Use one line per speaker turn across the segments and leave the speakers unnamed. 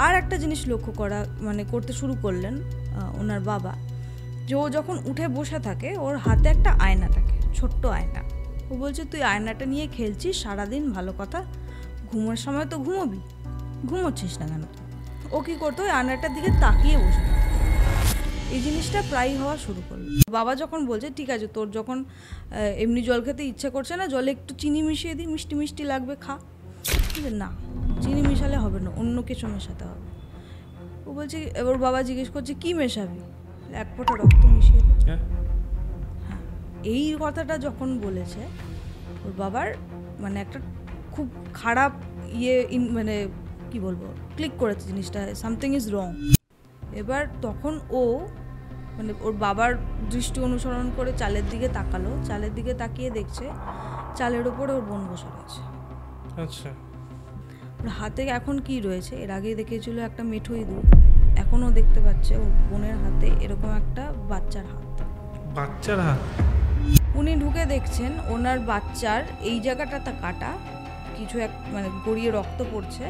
আর একটা জিনিস লক্ষ্য করা করতে শুরু করলেন ওনার বাবা, যে ও যখন উঠে বসে থাকে ওর হাতে একটা আয়না থাকে, ছোট্ট আয়না। ও বলছে তুই আয়নাটা নিয়ে খেলছিস সারাদিন, ভালো কথা, ঘুমোর সময় তো ঘুমোবি, ঘুমোচ্ছিস না কেন? ও কী করতো, ওই আয়নাটার দিকে তাকিয়ে বসে। এই জিনিসটা প্রায়ই হওয়া শুরু করলো। বাবা যখন বলছে ঠিক আছে তোর যখন এমনি জল খেতে ইচ্ছে করছে না, জলে একটু চিনি মিশিয়ে দিই, মিষ্টি মিষ্টি লাগবে, খা। না, চিনি মিশালে হবে না, অন্য কিছু মেশাতে হবে। ও বলছে, এবার বাবা জিজ্ঞেস করছে কি মেশাবি? এক ফোঁটা রক্ত মিশিয়ে দিই। হ্যাঁ, এই কথাটা যখন বলেছে ওর বাবার একটা খুব খারাপ কি বলবো, ক্লিক করেছে জিনিসটা, সামথিং ইজ রং। এবার তখন ও ওর বাবার দৃষ্টি অনুসরণ করে চালের দিকে তাকালো, চালের দিকে তাকিয়ে দেখছে চালের ওপরে ওর বোন বসে রয়েছে।
আচ্ছা,
ওর হাতে এখন কি রয়েছে, এর আগে দেখেছিল একটা মিঠুই দুধ, এখনও দেখতে পাচ্ছে ওর বোনের হাতে এরকম একটা বাচ্চার হাত।
বাচ্চার হাত?
উনি ঢুকে দেখছেন ওনার বাচ্চার এই জায়গাটাতে কাটা, কিছু এক গড়িয়ে রক্ত পড়ছে,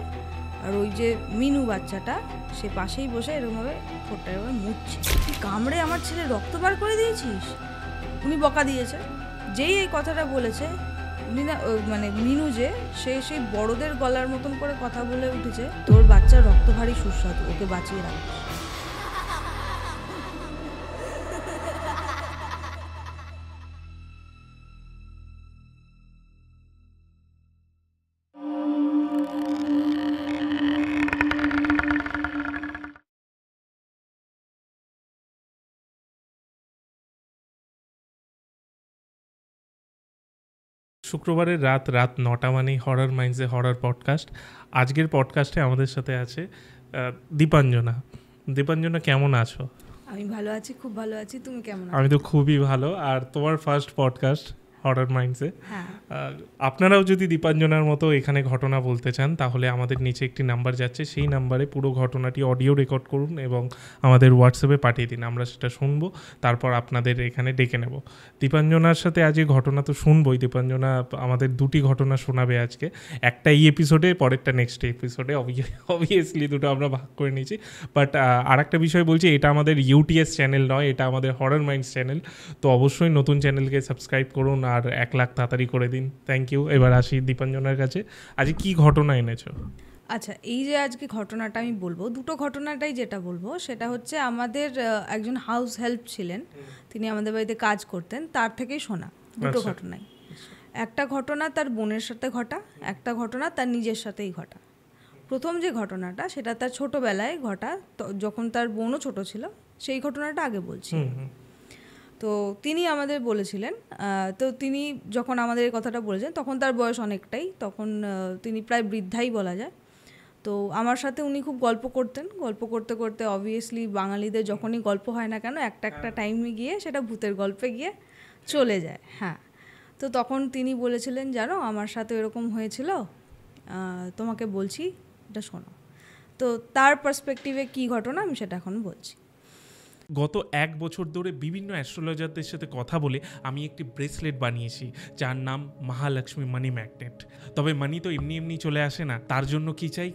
আর ওই যে মিনু বাচ্চাটা সে পাশেই বসে এরকমভাবে ঠোঁটটা এরকম মুছছে। তুই কামড়ে আমার ছেলে রক্ত বার করে দিয়েছিস। উনি বকা দিয়েছে। যেই এই কথাটা বলেছে উনি না মিনু যে সেই বড়দের গলার মতন করে কথা বলে উঠেছে, তোর বাচ্চার রক্ত ভারী সুস্বাদু, ওকে বাঁচিয়ে রাখিস।
শুক্রবারের রাত 9টা মানেই হরর মাইন্ডসে হরর পডকাস্ট। আজকের পডকাস্টে আমাদের সাথে আছে দীপাঞ্জনা। দীপাঞ্জনা, কেমন আছো?
আমি ভালো আছি, খুব ভালো আছি। তুমি কেমন আছো?
আমি তো খুবই ভালো। আর তোমার ফার্স্ট পডকাস্ট হরর মাইন্ডসে।
হ্যাঁ,
আপনারাও যদি দীপাঞ্জনার মতো এখানে ঘটনা বলতে চান তাহলে আমাদের নিচে একটি নাম্বার যাচ্ছে, সেই নাম্বারে পুরো ঘটনাটি অডিও রেকর্ড করুন এবং আমাদের হোয়াটসঅ্যাপে পাঠিয়ে দিন, আমরা সেটা শুনবো, তারপর আপনাদের এখানে ডেকে নেব। দীপাঞ্জনার সাথে আজকে ঘটনা তো শুনবোই। দীপাঞ্জনা আমাদের দুটি ঘটনা শোনাবে আজকে, একটা এই এপিসোডে, পরেরটা নেক্সট এপিসোডে। অবভিয়াসলি দুটো আমরা ভাগ করে নিয়েছি। বাট আর একটা বিষয় বলছি, এটা আমাদের ইউটিএস চ্যানেল নয়, এটা আমাদের হরর মাইন্ডস চ্যানেল। তো অবশ্যই নতুন চ্যানেলকে সাবস্ক্রাইব করুন আর 1 লাখ তাড়াতাড়ি করে দিন। Thank you. এবার আসি দীপাঞ্জনার কাছে, আজকে কি ঘটনা এনেছো?
আচ্ছা, এই যে আজকে ঘটনাটা আমি বলবো, দুটো ঘটনাটাই যেটা বলবো সেটা হচ্ছে আমাদের একজন হাউস হেল্প ছিলেন, তিনি আমাদের বাড়িতে কাজ করতেন, তার থেকেই শোনা দুটো ঘটনাই। একটা ঘটনা তার বোনের সাথে ঘটা, একটা ঘটনা তার নিজের সাথেই ঘটা। প্রথম যে ঘটনাটা সেটা তার ছোটোবেলায় ঘটা, যখন তার বোনও ছোট ছিল, সেই ঘটনাটা আগে বলছি। তো তিনি আমাদের বলেছিলেন, তো তিনি যখন আমাদের এই কথাটা বলেছেন তখন তার বয়স অনেকটাই, তখন তিনি প্রায় বৃদ্ধাই বলা যায়। তো আমার সাথে উনি খুব গল্প করতেন, গল্প করতে করতে অবভিয়াসলি বাঙালিদের যখনই গল্প হয় না কেন একটা টাইমে গিয়ে সেটা ভূতের গল্পে গিয়ে চলে যায়। হ্যাঁ, তো তখন তিনি বলেছিলেন, জানো আমার সাথে এরকম হয়েছিল, তোমাকে বলছি, এটা শোনো। তো তার পার্সপেক্টিভে কী ঘটনা আমি সেটা এখন বলছি।
গত 1 বছর ধরে বিভিন্ন অ্যাস্ট্রোলজারদের সাথে কথা বলে আমি একটি ব্রেসলেট বানিয়েছি যার নাম মহালক্ষ্মী মানি ম্যাগনেট। তবে মানি তো এমনি এমনি চলে আসে না, তার জন্য কি চাই?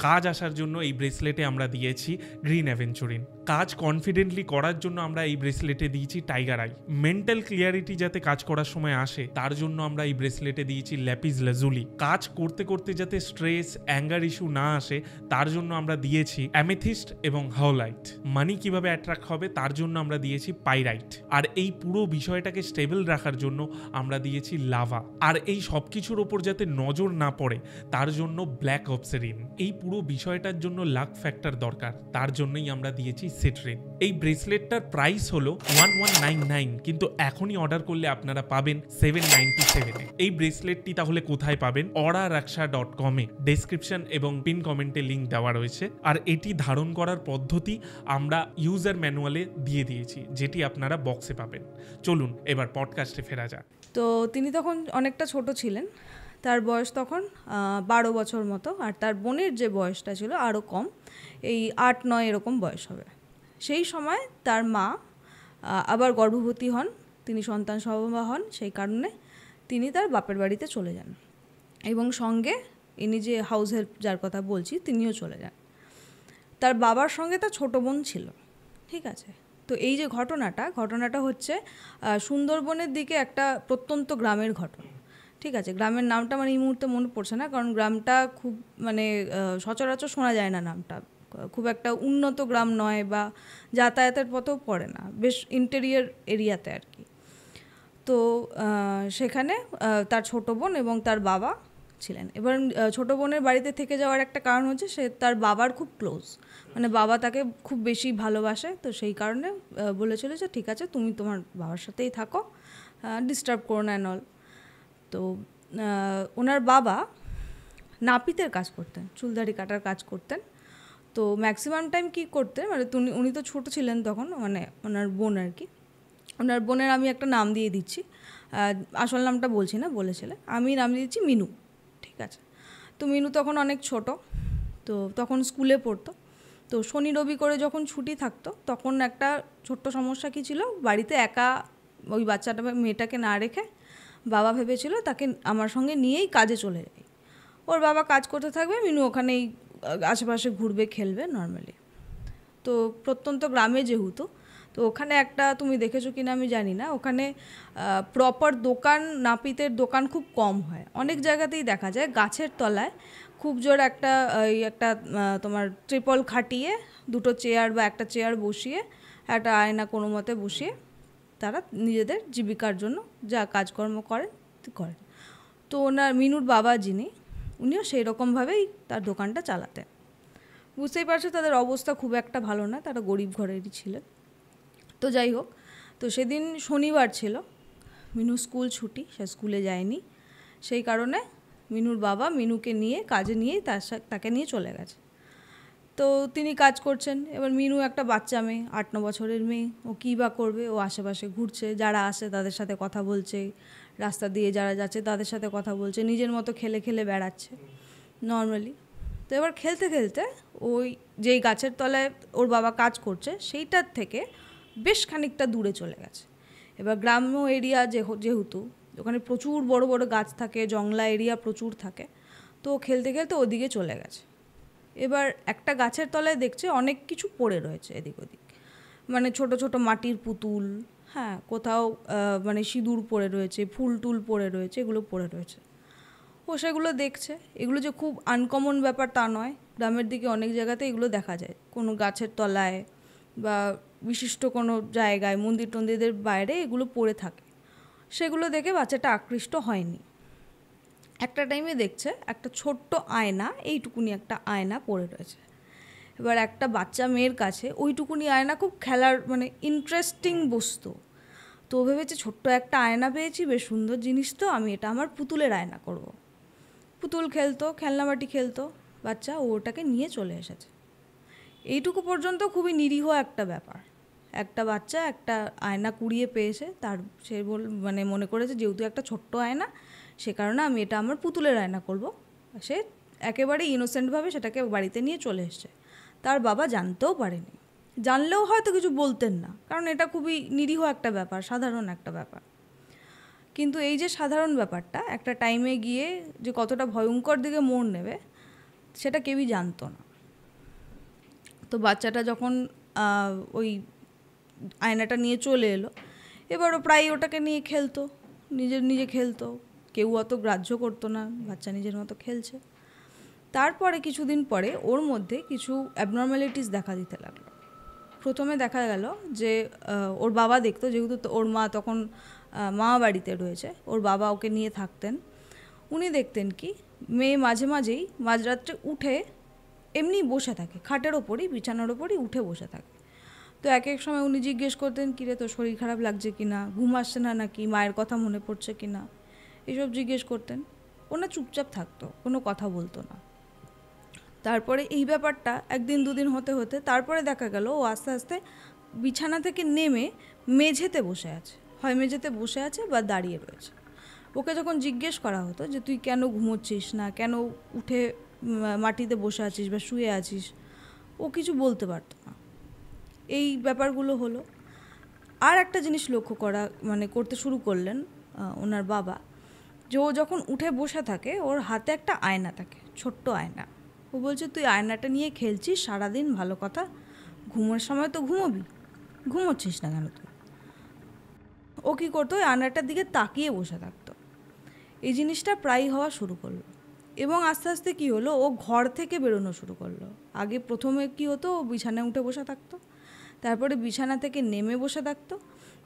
কাজ আসার জন্য এই ব্রেসলেটে আমরা দিয়েছি গ্রিন অ্যাভেঞ্চুরিন। কাজ কনফিডেন্টলি করার জন্য আমরা এই ব্রেসলেটে দিয়েছি টাইগার আই। মেন্টাল ক্লিয়ারিটি যাতে কাজ করার সময় আসে তার জন্য আমরা এই ব্রেসলেটে দিয়েছি ল্যাপিস লাজুলি। কাজ করতে করতে যাতে স্ট্রেস অ্যাঙ্গার ইস্যু না আসে তার জন্য আমরা দিয়েছি অ্যামেথিস্ট এবং হাওলাইট। মানি কিভাবে অ্যাট্রাক্ট হবে তার জন্য আমরা দিয়েছি পাইরাইট। আর এই পুরো বিষয়টাকে স্টেবল রাখার জন্য আমরা দিয়েছি লাভা। আর এই সব কিছুর ওপর যাতে নজর না পড়ে তার জন্য ব্ল্যাক অবসেরিন। এই পুরো বিষয়টার জন্য লাক ফ্যাক্টর দরকার, তার জন্যই আমরা দিয়েছি সিট্রিন। এই ব্রেসলেটটার প্রাইস হলো 1199, কিন্তু এখনই অর্ডার করলে আপনারা পাবেন 797 এ। এই ব্রেসলেটটি তাহলে কোথায় পাবেন? auraraksha.com এ ডেসক্রিপশন এবং পিন কমেন্টে লিঙ্ক দেওয়া রয়েছে। আর এটি ধারণ করার পদ্ধতি আমরা ইউজার ম্যানুয়ালে দিয়ে দিয়েছি, যেটি আপনারা বক্সে পাবেন। চলুন এবার পডকাস্টে ফেরা যাক।
তো তিনি তখন অনেকটা ছোট ছিলেন, তার বয়স তখন 12 বছর মতো, আর তার বোনের যে বয়সটা ছিল আরও কম, এই 8-9 এরকম বয়স হবে। সেই সময় তার মা আবার গর্ভবতী হন, তিনি সন্তান সম্ভবা হন, সেই কারণে তিনি তার বাপের বাড়িতে চলে যান এবং সঙ্গে ইনি যে হাউস হেল্প যার কথা বলছি তিনিও চলে যান। তার বাবার সঙ্গে তার ছোটো বোন ছিল, ঠিক আছে। তো এই যে ঘটনাটা হচ্ছে সুন্দরবনের দিকে একটা প্রত্যন্ত গ্রামের ঘটনা, ঠিক আছে। গ্রামের নামটা মানে এই মুহূর্তে মনে পড়ছে না, কারণ গ্রামটা খুব মানে সচরাচর শোনা যায় না নামটা, খুব একটা উন্নত গ্রাম নয় বা যাতায়াতের পথেও পড়ে না, বেশ ইন্টেরিয়র এরিয়াতে আর কি। তো সেখানে তার ছোটো বোন এবং তার বাবা ছিলেন। এবার ছোটো বোনের বাড়িতে থেকে যাওয়ার একটা কারণ হচ্ছে সে তার বাবার খুব ক্লোজ, মানে বাবা তাকে খুব বেশি ভালোবাসে, তো সেই কারণে বলেছিল যে ঠিক আছে তুমি তোমার বাবার সাথেই থাকো, ডিস্টার্ব করো না অ্যান্ড অল। তো ওনার বাবা নাপিতের কাজ করতেন, চুলদাড়ি কাটার কাজ করতেন। তো ম্যাক্সিমাম টাইম কী করতেন, মানে উনি তো ছোটো ছিলেন তখন, মানে ওনার বোন আর কি। ওনার বোনের আমি একটা নাম দিয়ে দিচ্ছি, আসল নামটা বলছি না, বলেছিলেন, আমি নাম দিয়ে দিচ্ছি মিনু, ঠিক আছে। তো মিনু তখন অনেক ছোট, তো তখন স্কুলে পড়তো। তো শনি রবি করে যখন ছুটি থাকতো তখন একটা ছোট্ট সমস্যা কী ছিল, বাড়িতে একা ওই বাচ্চাটা মেয়েটাকে না রেখে বাবা ভেবেছিল তাকে আমার সঙ্গে নিয়েই কাজে চলে যাই। ওর বাবা কাজ করতে থাকবে, মিনু ওখানেই আশেপাশে ঘুরবে, খেলবে নর্মালি। তো প্রত্যন্ত গ্রামে যেহেতু, তো ওখানে একটা, তুমি দেখেছো কিনা আমি জানি না, ওখানে প্রপার দোকান, নাপিতের দোকান খুব কম হয়। অনেক জায়গাতেই দেখা যায় গাছের তলায় খুব জোর একটা তোমার ট্রিপল খাটিয়ে দুটো চেয়ার বা একটা চেয়ার বসিয়ে একটা আয়না কোনো মতে বসিয়ে তারা নিজেদের জীবিকার জন্য যা কাজকর্ম করেন। তো ওনার মিনুর বাবা যিনি, উনিও সেই রকমভাবেই তার দোকানটা চালাতেন। বুঝতেই পারছো তাদের অবস্থা খুব একটা ভালো না, তারা গরিব ঘরেরই ছিলেন। তো যাই হোক, তো সেদিন শনিবার ছিল, মিনুর স্কুল ছুটি, সে স্কুলে যায়নি। সেই কারণে মিনুর বাবা মিনুকে নিয়ে কাজে নিয়েই তাকে নিয়ে চলে গেছে। তো তিনি কাজ করছেন। এবার মিনু একটা বাচ্চা মেয়ে, 8-9 বছরের মেয়ে, ও কী বা করবে, ও আশেপাশে ঘুরছে, যারা আসে তাদের সাথে কথা বলছে, রাস্তা দিয়ে যারা যাচ্ছে তাদের সাথে কথা বলছে, নিজের মতো খেলে খেলে বেড়াচ্ছে নর্মালি। তো এবার খেলতে খেলতে ওই যেই গাছের তলায় ওর বাবা কাজ করছে সেইটার থেকে বেশ খানিকটা দূরে চলে গেছে। এবার গ্রাম্য এরিয়া যেহেতু ওখানে প্রচুর বড় বড় গাছ থাকে, জংলা এরিয়া প্রচুর থাকে, তো খেলতে খেলতে ওদিকে চলে গেছে। এবার একটা গাছের তলায় দেখছে অনেক কিছু পড়ে রয়েছে এদিক ওদিক, মানে ছোট ছোট মাটির পুতুল, হ্যাঁ, কোথাও মানে সিঁদুর পড়ে রয়েছে, ফুল টুল পড়ে রয়েছে, এগুলো পড়ে রয়েছে। ও সেগুলো দেখছে। এগুলো যে খুব আনকমন ব্যাপার তা নয়, গ্রামের দিকে অনেক জায়গাতে এগুলো দেখা যায়, কোনো গাছের তলায় বা বিশিষ্ট কোনো জায়গায়, মন্দির টন্দিরদের বাইরে এগুলো পড়ে থাকে। সেগুলো দেখে বাচ্চাটা আকৃষ্ট হয়নি। একটা টাইমে দেখছে একটা ছোট্ট আয়না, এইটুকুনি একটা আয়না পড়ে রয়েছে। এবার একটা বাচ্চা মেয়ের কাছে ওইটুকুনি আয়না খুব খেলার মানে ইন্টারেস্টিং বস্তু। তো ভেবেছে ছোট্ট একটা আয়না পেয়েছি, বেশ সুন্দর জিনিস, তো আমি এটা আমার পুতুলের আয়না করব। পুতুল খেলতো, খেলনাবাটি খেলতো বাচ্চা, ও ওটাকে নিয়ে চলে এসেছে। এইটুকু পর্যন্ত খুবই নিরীহ একটা ব্যাপার। একটা বাচ্চা একটা আয়না কুড়িয়ে পেয়েছে, তার সে মানে মনে করেছে যেহেতু একটা ছোট্ট আয়না, সে কারণে আমি এটা আমার পুতুলের আয়না করব। সে একেবারে ইনোসেন্টভাবে সেটাকে বাড়িতে নিয়ে চলে এসছে। তার বাবা জানতেও পারেনি, জানলেও হয়তো কিছু বলতেন না, কারণ এটা খুবই নিরীহ একটা ব্যাপার, সাধারণ একটা ব্যাপার। কিন্তু এই যে সাধারণ ব্যাপারটা একটা টাইমে গিয়ে যে কতটা ভয়ঙ্কর দিকে মোড় নেবে সেটা কেউই জানতো না। তো বাচ্চাটা যখন ওই আয়নাটা নিয়ে চলে এলো, এবার ও প্রায় ওটাকে নিয়ে খেলতো, নিজে খেলতো, কেউ অত গ্রাহ্য করতো না, বাচ্চা নিজের মতো খেলছে। তারপরে কিছুদিন পরে ওর মধ্যে কিছু অ্যাবনর্ম্যালিটিস দেখা দিতে লাগলো। প্রথমে দেখা গেল যে ওর বাবা দেখতো, যেহেতু ওর মা তখন মামা বাড়িতে রয়েছে, ওর বাবা ওকে নিয়ে থাকতেন। উনি দেখতেন কি মেয়ে মাঝে মাঝেই মাঝরাত্রে উঠে এমনি বসে থাকে, খাটের ওপরই, বিছানার ওপরই উঠে বসে থাকে। তো এক এক সময় উনি জিজ্ঞেস করতেন, কিরে তোর শরীর খারাপ লাগছে কি না, ঘুম আসছে না নাকি, মায়ের কথা মনে পড়ছে কি না, এসব জিজ্ঞেস করতেন। ওনা চুপচাপ থাকতো, কোনো কথা বলতো না। তারপরে এই ব্যাপারটা একদিন দুদিন হতে হতে তারপরে দেখা গেল ও আস্তে আস্তে বিছানা থেকে নেমে মেঝেতে বসে আছে, হয় মেঝেতে বসে আছে বা দাঁড়িয়ে রয়েছে। ওকে যখন জিজ্ঞেস করা হতো যে তুই কেন ঘুমোচ্ছিস না, কেন উঠে মাটিতে বসে আছিস বা শুয়ে আছিস, ও কিছু বলতে পারতো না। এই ব্যাপারগুলো হলো। আর একটা জিনিস লক্ষ্য করতে শুরু করলেন ওনার বাবা, যে ও যখন উঠে বসে থাকে ওর হাতে একটা আয়না থাকে, ছোট্ট আয়না, ও বলছে তুই আয়নাটা নিয়ে খেলছিস সারাদিন, ভালো কথা, ঘুমোর সময় তো ঘুমোবি, ঘুমোচ্ছিস না কেন তুই? ও কী করতো, ওই আয়নাটার দিকে তাকিয়ে বসে থাকতো। এই জিনিসটা প্রায়ই হওয়া শুরু করলো এবং আস্তে আস্তে কী হলো, ও ঘর থেকে বেরোনো শুরু করলো। আগে প্রথমে কী হতো, ও বিছানায় উঠে বসে থাকতো, তারপরে বিছানা থেকে নেমে বসে থাকতো,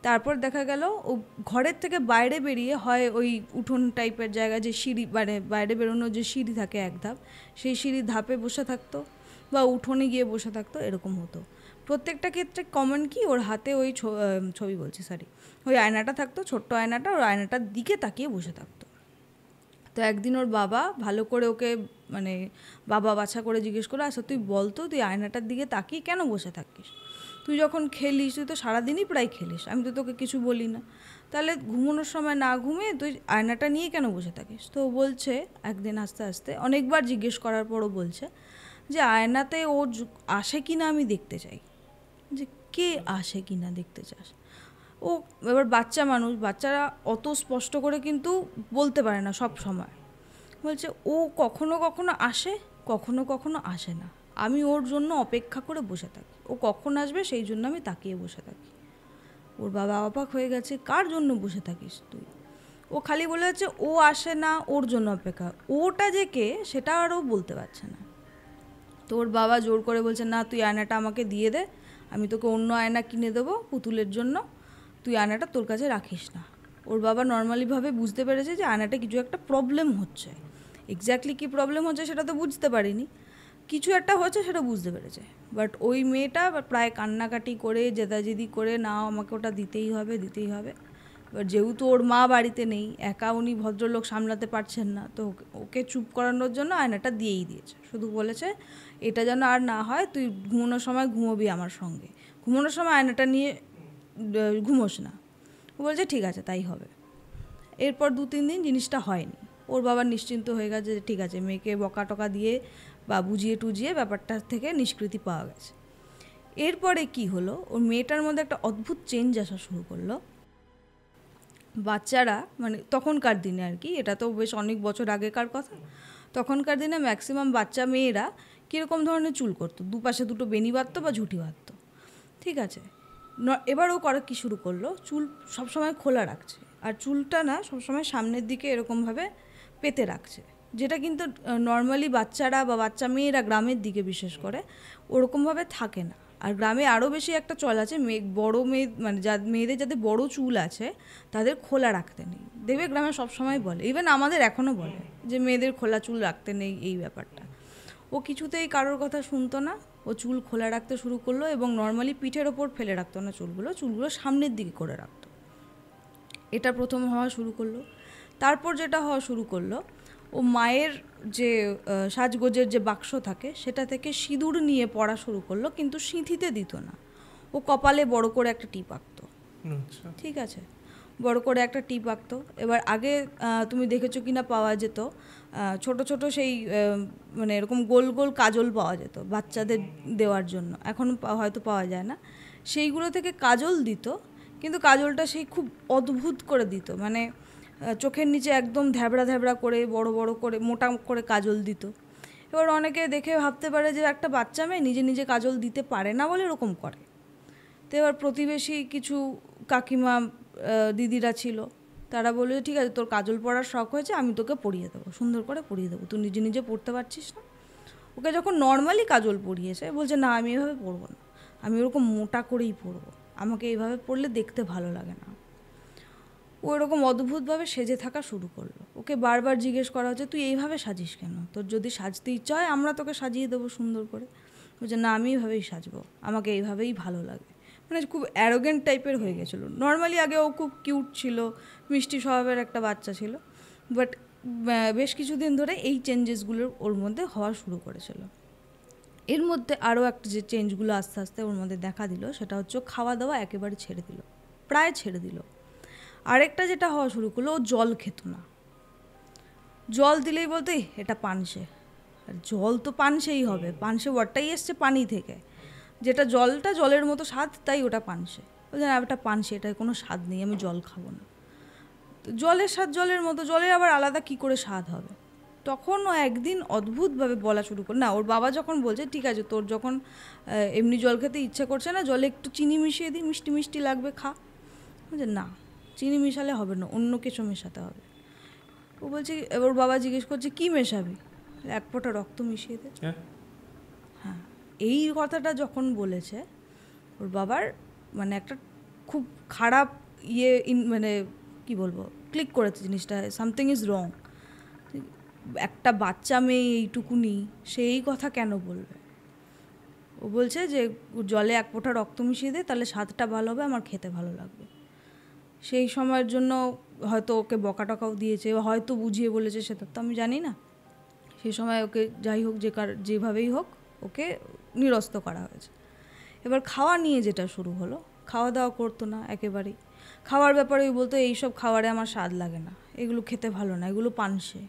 তারপর দেখা গেল ও ঘরের থেকে বাইরে বেরিয়ে হয় ওই উঠোন টাইপের জায়গা, যে সিঁড়ি, মানে বাইরে বেরোনোর যে সিঁড়ি থাকে এক ধাপ, সেই সিঁড়ির ধাপে বসে থাকতো বা উঠোনে গিয়ে বসে থাকতো, এরকম হতো। প্রত্যেকটা ক্ষেত্রে কমন কি, ওর হাতে ওই ছবি বলছি সরি, ওই আয়নাটা থাকতো, ছোট্ট আয়নাটা, ওর আয়নাটার দিকে তাকিয়ে বসে থাকতো। তো একদিন ওর বাবা ভালো করে ওকে, মানে বাবা বাছা করে জিজ্ঞেস করলো, আচ্ছা তুই বলতো তুই আয়নাটার দিকে তাকিয়ে কেন বসে থাকিস? তুই যখন খেলিস, তুই তো সারাদিনই প্রায় খেলিস, আমি তো তোকে কিছু বলি না, তাহলে ঘুমানোর সময় না ঘুমিয়ে তুই আয়নাটা নিয়ে কেন বসে থাকিস? তো ও বলছে একদিন আস্তে আস্তে অনেকবার জিজ্ঞেস করার পরও বলছে যে আয়নাতে ও আসে কি না আমি দেখতে চাই। যে কে আসে কি না দেখতে চাস? ও এবার বাচ্চা মানুষ, বাচ্চারা অত স্পষ্ট করে কিন্তু বলতে পারে না সব সময়। বলছে ও কখনো কখনো আসে, কখনো কখনো আসে না, আমি ওর জন্য অপেক্ষা করে বসে থাকি, ও কখন আসবে সেই জন্য আমি তাকিয়ে বসে থাকি। ওর বাবা অবাক হয়ে গেছে, কার জন্য বসে থাকিস তুই? ও খালি বলে যাচ্ছে ও আসে না, ওর জন্য অপেক্ষা, ওটা যে কে সেটা আরও বলতে পারছে না। তো ওর বাবা জোর করে বলছে, না তুই আয়নাটা আমাকে দিয়ে দে, আমি তোকে অন্য আয়না কিনে দেবো পুতুলের জন্য, তুই আয়নাটা তোর কাছে রাখিস না। ওর বাবা নর্মালিভাবে বুঝতে পেরেছে যে আয়নাটা কিছু একটা প্রবলেম হচ্ছে, এক্স্যাক্টলি কী প্রবলেম হচ্ছে সেটা তো বুঝতে পারিনি, কিছু একটা হচ্ছে সেটা বুঝতে পেরেছে। বাট ওই মেয়েটা প্রায় কান্নাকাটি করে জেদাজেদি করে, না আমাকে ওটা দিতেই হবে দিতেই হবে। এবার যেহেতু ওর মা বাড়িতে নেই, একা উনি ভদ্রলোক সামলাতে পারছেন না, তো ওকে চুপ করানোর জন্য আয়নাটা দিয়েই দিয়েছে, শুধু বলেছে এটা যেন আর না হয়, তুই ঘুমানোর সময় ঘুমোবি আমার সঙ্গে, ঘুমানোর সময় আয়নাটা নিয়ে ঘুমোস না। ও বলছে ঠিক আছে তাই হবে। এরপর 2-3 দিন জিনিসটা হয়নি, ওর বাবা নিশ্চিন্ত হয়ে গেছে যে ঠিক আছে, মেয়েকে বকা টকা দিয়ে বা বুঝিয়ে টুজিয়ে ব্যাপারটা থেকে নিষ্কৃতি পাওয়া গেছে। এরপরে কি হলো, ওর মেয়েটার মধ্যে একটা অদ্ভুত চেঞ্জ আসা শুরু করলো। বাচ্চারা, মানে তখনকার দিনে আর কি, এটা তো বেশ অনেক বছর আগেকার কথা, তখনকার দিনে ম্যাক্সিমাম বাচ্চা মেয়েরা কীরকম ধরনের চুল করতো, দুপাশে দুটো বেনি বাঁধতো বা ঝুঁটি বাঁধতো, ঠিক আছে। এবার ও করা কী শুরু করলো, চুল সবসময় খোলা রাখছে, আর চুলটা না সবসময় সামনের দিকে এরকমভাবে পেতে রাখছে, যেটা কিন্তু নর্মালি বাচ্চারা বা বাচ্চা মেয়েরা গ্রামের দিকে বিশেষ করে ওরকমভাবে থাকে না। আর গ্রামে আরও বেশি একটা চল আছে, বড়ো মেয়ে, মানে মেয়েদের যাদের বড় চুল আছে তাদের খোলা রাখতে নেই, দেবে গ্রামে সবসময় বলে, ইভেন আমাদের এখনও বলে যে মেয়েদের খোলা চুল রাখতে নেই, এই ব্যাপারটা। ও কিছুতেই কারোর কথা শুনতো না, ও চুল খোলা রাখতে শুরু করলো এবং নর্মালি পিঠের ওপর ফেলে রাখতো না চুলগুলো সামনের দিকে করে রাখতো। এটা প্রথম হওয়া শুরু করলো। তারপর যেটা হওয়া শুরু করলো, ও মায়ের যে সাজগোজের যে বাক্স থাকে সেটা থেকে সিঁদুর নিয়ে পড়া শুরু করলো, কিন্তু সিঁথিতে দিত না, ও কপালে বড় করে একটা টিপ আঁকতো, ঠিক আছে, বড় করে একটা টিপ আঁকতো। এবার আগে তুমি দেখেছো কিনা পাওয়া যেত ছোট ছোট সেই মানে এরকম গোল গোল কাজল পাওয়া যেত বাচ্চাদের দেওয়ার জন্য, এখন হয়তো পাওয়া যায় না, সেইগুলো থেকে কাজল দিত, কিন্তু কাজলটা সেই খুব অদ্ভুত করে দিত, মানে চোখের নিচে একদম ধ্যাবড়া ধ্যাবড়া করে বড় বড় করে মোটা করে কাজল দিত। এবার অনেকে দেখে ভাবতে পারে যে একটা বাচ্চা মেয়ে নিজে নিজে কাজল দিতে পারে না বলে এরকম করে। তো এবার প্রতিবেশী কিছু কাকিমা দিদিরা ছিল, তারা বলল ঠিক আছে তোর কাজল পরার শখ হয়েছে, আমি তোকে পরিয়ে দেবো, সুন্দর করে পরিয়ে দেবো, তুই নিজে নিজে পড়তে পারছিস না। ওকে যখন নর্মালি কাজল পরিয়েছে, বলছে না আমি এভাবে পরবো না, আমি ওরকম মোটা করেই পরবো, আমাকে এইভাবে পরলে দেখতে ভালো লাগে না। ও এরকম অদ্ভুতভাবে সেজে থাকা শুরু করলো। ওকে বারবার জিজ্ঞেস করা হচ্ছে তুই এইভাবে সাজিস কেন, তোর যদি সাজতে ইচ্ছা হয় আমরা তোকে সাজিয়ে দেবো সুন্দর করে। বলছে না আমি এইভাবেই সাজবো, আমাকে এইভাবেই ভালো লাগে, মানে খুব অ্যারোগেন্ট টাইপের হয়ে গেছিলো। নর্মালি আগে ও খুব কিউট ছিল, মিষ্টি স্বভাবের একটা বাচ্চা ছিল, বাট বেশ কিছুদিন ধরে এই চেঞ্জেসগুলো ওর মধ্যে হওয়া শুরু করেছিল। এর মধ্যে আরও একটা যে চেঞ্জগুলো আস্তে আস্তে ওর মধ্যে দেখা দিল, সেটা হচ্ছে খাওয়া দাওয়া একেবারে ছেড়ে দিল, প্রায় ছেড়ে দিল। আরেকটা যেটা হওয়া শুরু করলো, ও জল খেত না, জল দিলেই বলতে এটা পানসে, আর জল তো পানসেই হবে, পানসে ওয়ার্ডটাই এসছে পানি থেকে, যেটা জলটা জলের মতো স্বাদ তাই ওটা পানসে। বলছে না ওটা পানসে, এটার কোনো স্বাদ নেই, আমি জল খাবো না। তো জলের স্বাদ জলের মতো, জলের আবার আলাদা কি করে স্বাদ হবে? তখন ও একদিন অদ্ভুতভাবে বলা শুরু করে, না ওর বাবা যখন বলছে ঠিক আছে তোর যখন এমনি জল খেতে ইচ্ছে করছে না, জলে একটু চিনি মিশিয়ে দিই, মিষ্টি মিষ্টি লাগবে, খা। বলছে না, চিনি মিশালে হবে না, অন্য কিছু মেশাতে হবে। ও বলছে, এবার বাবা জিজ্ঞেস করছে কী মেশাবি? এক ফোঁটা রক্ত মিশিয়ে দে। হ্যাঁ, এই কথাটা যখন বলেছে ওর বাবার মানে একটা খুব খারাপ মানে কি বলবো, ক্লিক করেছে জিনিসটা, সামথিং ইজ রং। একটা বাচ্চা মেয়ে এইটুকুনি সে এই কথা কেন বলবে? ও বলছে যে জলে এক ফোঁটা রক্ত মিশিয়ে দে, তাহলে স্বাদটা ভালো হবে, আমার খেতে ভালো লাগবে। সেই সময়ের জন্য হয়তো ওকে বকা টকাও দিয়েছে, হয়তো বুঝিয়ে বলেছে, সেটা তো আমি জানি না। সেই সময় ওকে যাই হোক যেভাবেই হোক ওকে নিরস্ত করা হয়েছে। এবার খাওয়া নিয়ে যেটা শুরু হলো, খাওয়া দাওয়া করতো না একেবারেই। খাওয়ার ব্যাপারে বলতো এইসব খাবারে আমার স্বাদ লাগে না, এগুলো খেতে ভালো না, এগুলো পানসে,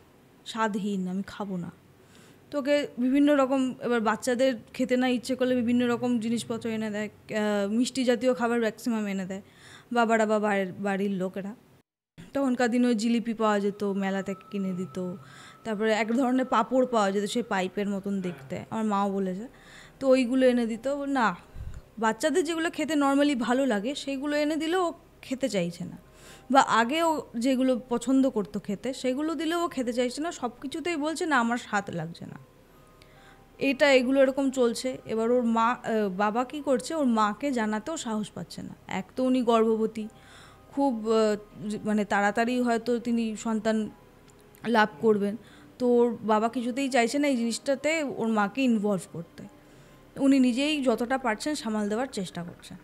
স্বাদহীন, আমি খাবো না। তোকে বিভিন্ন রকম, এবার বাচ্চাদের খেতে না ইচ্ছে করলে বিভিন্ন রকম জিনিসপত্র এনে দেয়, মিষ্টি জাতীয় খাবার ম্যাক্সিমাম এনে দেয় বাবারা বা বাড়ির লোকেরা। তখনকার দিনে ওই জিলিপি পাওয়া যেত, মেলা থেকে কিনে দিত। তারপরে এক ধরনের পাঁপড় পাওয়া যেত, সেই পাইপের মতন দেখতে, আমার মাও বলেছে, তো ওইগুলো এনে দিত। না, বাচ্চাদের যেগুলো খেতে নর্মালি ভালো লাগে সেইগুলো এনে দিলেও ও খেতে চাইছে না, বা আগেও যেগুলো পছন্দ করতো খেতে সেগুলো দিলেও ও খেতে চাইছে না। সব কিছুতেই বলছে না আমার স্বাদ লাগছে না, এগুলো এরকম চলছে। এবার ওর বাবা কি করছে, ওর মাকে জানাতেও সাহস পাচ্ছে না। এক তো উনি গর্ভবতী, খুব মানে তাড়াতাড়ি হয়তো তিনি সন্তান লাভ করবেন, তো ওর বাবা কিছুতেই চাইছে না এই জিনিসটাতে ওর মাকে ইনভলভ করতে। উনি নিজেই যতটা পারছেন সামাল দেওয়ার চেষ্টা করছেন।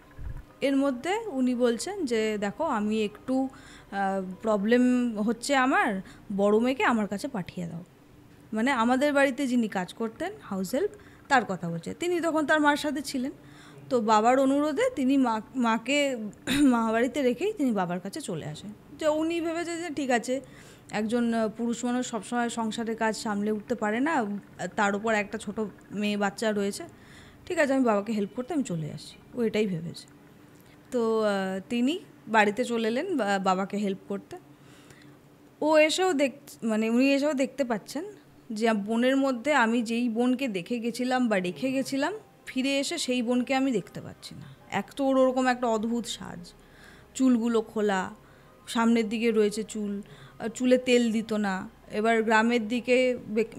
এর মধ্যে উনি বলছেন যে দেখো আমি একটু প্রবলেম হচ্ছে, আমার বড় মেয়েকে আমার কাছে পাঠিয়ে দাও। মানে আমাদের বাড়িতে যিনি কাজ করতেন হাউস হেল্প, তার কথা বলছে। তিনি তখন তার মার সাথে ছিলেন, তো বাবার অনুরোধে তিনি মাকে মা বাড়িতে রেখেই তিনি বাবার কাছে চলে আসেন। যে উনি ভেবেছে যে ঠিক আছে, একজন পুরুষ মানুষ সবসময় সংসারের কাজ সামলে উঠতে পারে না, তার উপর একটা ছোট মেয়ে বাচ্চা রয়েছে, ঠিক আছে আমি বাবাকে হেল্প করতে আমি চলে আসি, ও এটাই ভেবেছে। তো তিনি বাড়িতে চলে এলেন বাবাকে হেল্প করতে। ও এসেও মানে উনি এসেও দেখতে পাচ্ছেন যে বোনের মধ্যে আমি যেই বোনকে দেখে গেছিলাম বা রেখে গেছিলাম, ফিরে এসে সেই বোনকে আমি দেখতে পাচ্ছি না। এক তো ওর ওরকম একটা অদ্ভুত সাজ, চুলগুলো খোলা, সামনের দিকে রয়েছে চুল, চুলে তেল দিত না। এবার গ্রামের দিকে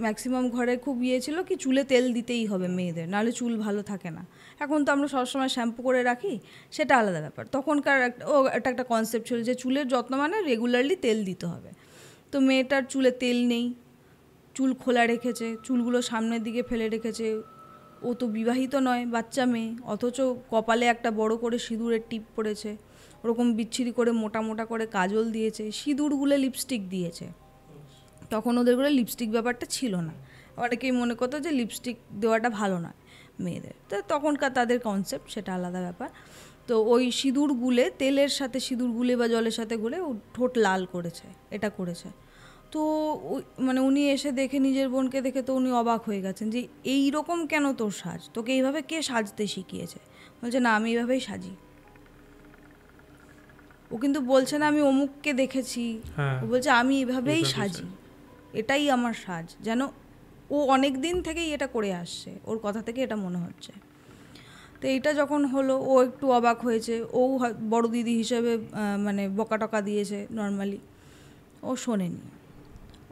ম্যাক্সিমাম ঘরে খুব ছিল কি চুলে তেল দিতেই হবে মেয়েদের, নাহলে চুল ভালো থাকে না। এখন তো আমরা সবসময় শ্যাম্পু করে রাখি, সেটা আলাদা ব্যাপার। তখনকার একটা কনসেপ্ট ছিল যে চুলের যত্ন মানে রেগুলারলি তেল দিতে হবে। তো মেয়েটার চুলে তেল নেই, চুল খোলা রেখেছে, চুলগুলো সামনের দিকে ফেলে রেখেছে। ও তো বিবাহিত নয়, বাচ্চা মেয়ে, অথচ কপালে একটা বড় করে সিঁদুরের টিপ পড়েছে, ওরকম বিচ্ছিরি করে মোটা মোটা করে কাজল দিয়েছে, সিঁদুর গুলে লিপস্টিক দিয়েছে। তখন ওদের করে লিপস্টিক ব্যাপারটা ছিল না, অনেকেই মনে করতো যে লিপস্টিক দেওয়াটা ভালো নয় মেয়েদের, তো তখনকার তাদের কনসেপ্ট সেটা আলাদা ব্যাপার। তো ওই সিঁদুর গুলে, তেলের সাথে সিঁদুর গুলে বা জলের সাথে গুলে ও ঠোঁট লাল করেছে, এটা করেছে। তো মানে উনি এসে দেখে, নিজের বোনকে দেখে তো উনি অবাক হয়ে গেছেন যে এই রকম কেন তোর সাজ, তোকে এইভাবে কে সাজতে শিখিয়েছে? বলছে না আমি এইভাবেই সাজি। ও কিন্তু বলছে না আমি অমুককে দেখেছি, ও বলছে আমি এভাবেই সাজি, এটাই আমার সাজ। যেন ও অনেক দিন থেকেই এটা করে আসছে, ওর কথা থেকে এটা মনে হচ্ছে। তো এইটা যখন হলো ও একটু অবাক হয়েছে। ও বড় দিদি হিসেবে মানে বকা টকা দিয়েছে নর্মালি, ও শোনেনি।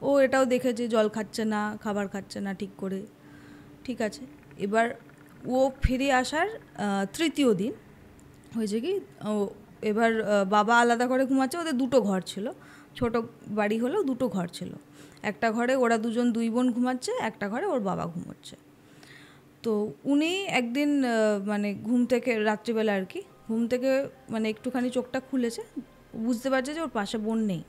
ও এটাও দেখেছে জল খাচ্ছে না, খাবার খাচ্ছে না ঠিক করে, ঠিক আছে। এবার ও ফিরে আসার তৃতীয় দিন হয়েছে কি, ও এবার বাবা আলাদা ঘরে ঘুমাচ্ছে, ওদের দুটো ঘর ছিল, ছোট বাড়ি হলেও দুটো ঘর ছিল। একটা ঘরে ওরা দুজন দুই বোন ঘুমাচ্ছে, একটা ঘরে ওর বাবা ঘুমোচ্ছে। তো উনি একদিন মানে ঘুম থেকে, রাত্রিবেলা আর কি, ঘুম থেকে মানে একটুখানি চোখটা খুলেছে, বুঝতে পারছে যে ওর পাশে বোন নেই।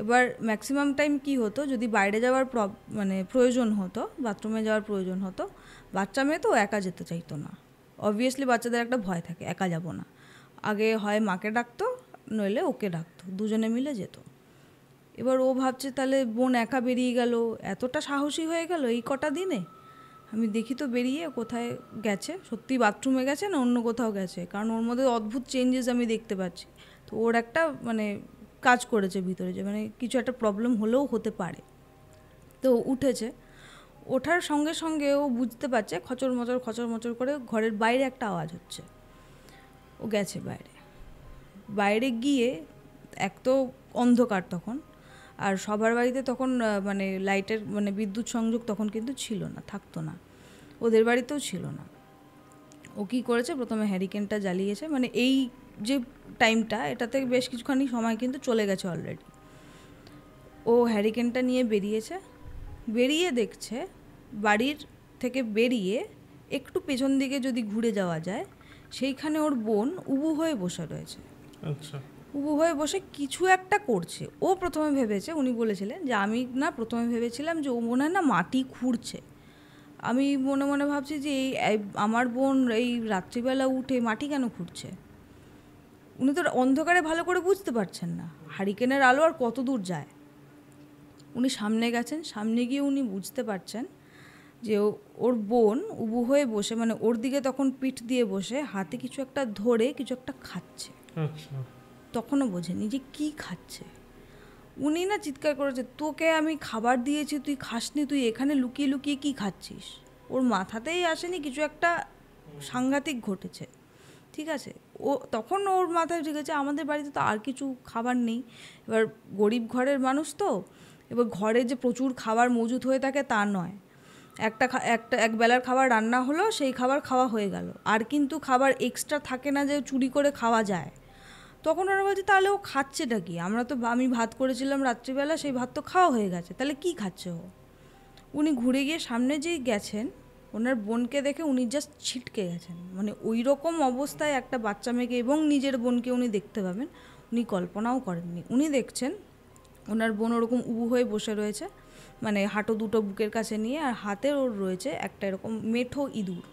এবার ম্যাক্সিমাম টাইম কি হতো, যদি বাইরে যাওয়ার মানে প্রয়োজন হতো, বাথরুমে যাওয়ার প্রয়োজন হতো, বাচ্চা মেয়ে তো একা যেতে চাইতো না। অবভিয়াসলি বাচ্চাদের একটা ভয় থাকে, একা যাব না, আগে হয় মাকে ডাকতো নইলে ওকে ডাকতো, দুজনে মিলে যেত। এবার ও ভাবছে তাহলে বোন একা বেরিয়ে গেল, এতটা সাহসী হয়ে গেল এই কটা দিনে, আমি দেখি তো বেরিয়ে কোথায় গেছে, সত্যি বাথরুমে গেছে না অন্য কোথাও গেছে, কারণ ওর মধ্যে অদ্ভুত চেঞ্জেস আমি দেখতে পাচ্ছি। তো ওর একটা মানে কাজ করেছে ভিতরে, যে মানে কিছু একটা প্রবলেম হলেও হতে পারে। তো উঠেছে, ওঠার সঙ্গে সঙ্গে ও বুঝতে পারছে খচর মচর করে ঘরের বাইরে একটা আওয়াজ হচ্ছে। ও গেছে বাইরে গিয়ে, এক তো অন্ধকার তখন, আর সবার বাড়িতে তখন মানে লাইটের মানে বিদ্যুৎ সংযোগ তখন কিন্তু ছিল না, থাকতো না, ওদের বাড়িতেও ছিল না। ও কী করেছে, প্রথমে হ্যারিকেনটা জ্বালিয়েছে, মানে এই যে টাইমটা এটাতে বেশ কিছুখানি সময় কিন্তু চলে গেছে অলরেডি। ও হ্যারিকেনটা নিয়ে বেরিয়ে দেখছে বাড়ির থেকে বেরিয়ে একটু পেছন দিকে যদি ঘুরে যাওয়া যায়, সেইখানে ওর বোন উবু হয়ে বসে রয়েছে।
আচ্ছা।
উবু হয়ে বসে কিছু একটা করছে। ও প্রথমে ভেবেছে, উনি বলেছিলেন যে আমি না প্রথমে ভেবেছিলাম যে ও মনে হয় না মাটি খুঁড়ছে। আমি মনে মনে ভাবছি যে এই আমার বোন এই রাত্রিবেলা উঠে মাটি কেন খুঁড়ছে। উনি তো অন্ধকারে ভালো করে বুঝতে পারছেন না হারিকেনের আলো আর কত দূর যায়। উনি সামনে গেছেন, সামনে গিয়ে উনি বুঝতে পারছেন যে ওর বোন উবু হয়ে বসে, মানে ওর দিকে তখন পিঠ দিয়ে বসে হাতে কিছু একটা ধরে কিছু একটা খাচ্ছে।
আচ্ছা।
তখনও বোঝেনি যে কী খাচ্ছে। উনি না চিৎকার করেছে, তোকে আমি খাবার দিয়েছি, তুই খাসনি, তুই এখানে লুকিয়ে লুকিয়ে কী খাচ্ছিস। ওর মাথাতেই আসেনি কিছু একটা সাংঘাতিক ঘটেছে, ঠিক আছে। ও তখন ওর মাথায় ঢুকেছে আমাদের বাড়িতে তো আর কিছু খাবার নেই। এবার গরিব ঘরের মানুষ তো, এবার ঘরে যে প্রচুর খাবার মজুত হয়ে থাকে তা নয়, এক বেলার খাবার রান্না হলো, সেই খাবার খাওয়া হয়ে গেল, আর কিন্তু খাবার এক্সট্রা থাকে না যে চুরি করে খাওয়া যায়। তখন ওরা বলছে তাহলে ও খাচ্ছেটা কি, আমি ভাত করেছিলাম রাত্রিবেলা, সেই ভাত তো খাওয়া হয়ে গেছে, তাহলে কি খাচ্ছে ও। উনি ঘুরে গিয়ে সামনে যেই গেছেন, ওনার বোনকে দেখে উনি জাস্ট ছিটকে গেছেন। মানে ওই রকম অবস্থায় একটা বাচ্চা মেয়েকে এবং নিজের বোনকে উনি দেখতে পাবেন উনি কল্পনাও করেননি। উনি দেখছেন ওনার বোন ওরকম উবু হয়ে বসে রয়েছে, মানে হাঁটু দুটো বুকের কাছে নিয়ে, আর হাতে ওর রয়েছে একটা এরকম মেঠো ইঁদুর।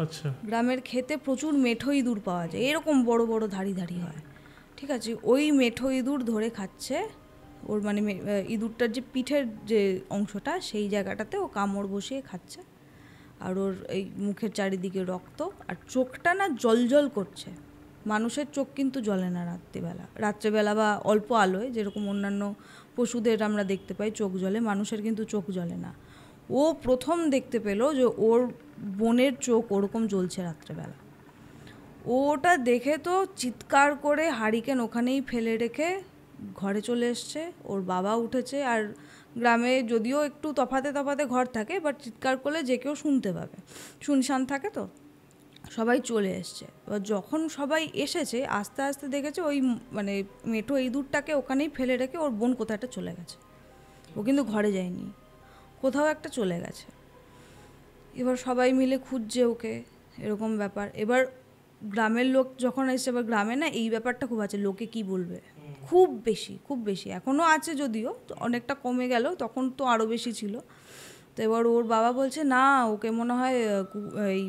আচ্ছা।
গ্রামের ক্ষেতে প্রচুর মেঠো ইঁদুর পাওয়া যায়, এরকম বড় বড় ধাড়ি হয়, ঠিক আছে। ওই মেঠো ইঁদুর ধরে খাচ্ছে ওর, মানে ইঁদুরটার যে পিঠের যে অংশটা সেই জায়গাটাতে ও কামড় বসিয়ে খাচ্ছে। আর ওর এই মুখের চারিদিকে রক্ত, আর চোখটা না জল করছে। মানুষের চোখ কিন্তু জ্বলে না রাত্রেবেলা বা অল্প আলোয়, যেরকম অন্যান্য পশুদের আমরা দেখতে পাই চোখ জ্বলে, মানুষের কিন্তু চোখ জ্বলে না। ও প্রথম দেখতে পেল যে ওর বোনের চোখ ওরকম জ্বলছে রাত্রেবেলা। ওটা দেখে তো চিৎকার করে হারিকেন ওখানেই ফেলে রেখে ঘরে চলে এসছে। ওর বাবা উঠেছে, আর গ্রামে যদিও একটু তফাতে ঘর থাকে, বাট চিৎকার করলে যে কেউ শুনতে পাবে, শুনশান থাকে, তো সবাই চলে এসছে। এবার যখন সবাই এসেছে আস্তে আস্তে দেখেছে ওই মানে মেঠো ইঁদুরটাকে ওখানেই ফেলে রেখে ওর বোন কোথাও একটা চলে গেছে। ও কিন্তু ঘরে যায়নি, কোথাও একটা চলে গেছে। এবার সবাই মিলে খুঁজছে ওকে, এরকম ব্যাপার। এবার গ্রামের লোক যখন এসছে, এবার গ্রামে না এই ব্যাপারটা খুব আছে, লোকে কি বলবে, খুব বেশি এখনও আছে, যদিও অনেকটা কমে গেল, তখন তো আরও বেশি ছিল। তো এবার ওর বাবা বলছে না, ওকে মনে হয় এই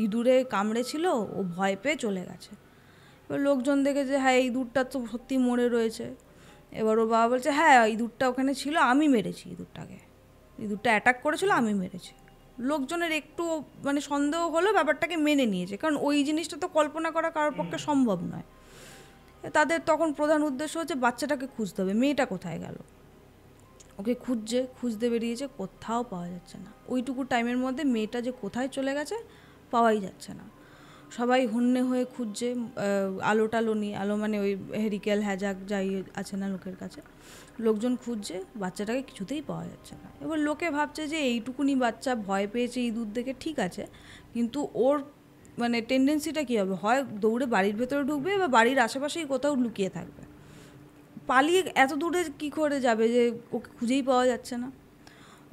ইঁদুরে কামড়েছিল, ও ভয় পেয়ে চলে গেছে। এবার লোকজন দেখেছে হ্যাঁ ইঁদুরটা তো সত্যি মরে রয়েছে। এবার ওর বাবা বলছে হ্যাঁ ইঁদুরটা ওখানে ছিল, আমি মেরেছি ইঁদুরটা অ্যাটাক করেছিল, আমি মেরেছি। লোকজনের একটু মানে সন্দেহ হলো, ব্যাপারটাকে মেনে নিয়েছে, কারণ ওই জিনিসটা তো কল্পনা করা কারোর পক্ষে সম্ভব নয়। তাদের তখন প্রধান উদ্দেশ্য হচ্ছে বাচ্চাটাকে খুঁজতে হবে, মেয়েটা কোথায় গেল। ওকে খুঁজতে বেরিয়েছে, কোথাও পাওয়া যাচ্ছে না। ওইটুকু টাইমের মধ্যে মেয়েটা যে কোথায় চলে গেছে পাওয়াই যাচ্ছে না। সবাই হন্যে হয়ে খুঁজছে, আলো নিয়ে, আলো মানে ওই হেরিকেল হ্যাজাক যাই আছে না লোকের কাছে, লোকজন খুঁজছে, বাচ্চাটাকে কিছুতেই পাওয়া যাচ্ছে না। এবার লোকে ভাবছে যে এইটুকুনি বাচ্চা ভয় পেয়েছে ইঁদুর দেখে, ঠিক আছে, কিন্তু ওর মানে টেন্ডেন্সিটা কী হবে, হয় দৌড়ে বাড়ির ভেতরে ঢুকবে বা বাড়ির আশেপাশেই কোথাও লুকিয়ে থাকবে। পালিয়ে এত দূরে কী করে যাবে যে ওকে খুঁজেই পাওয়া যাচ্ছে না।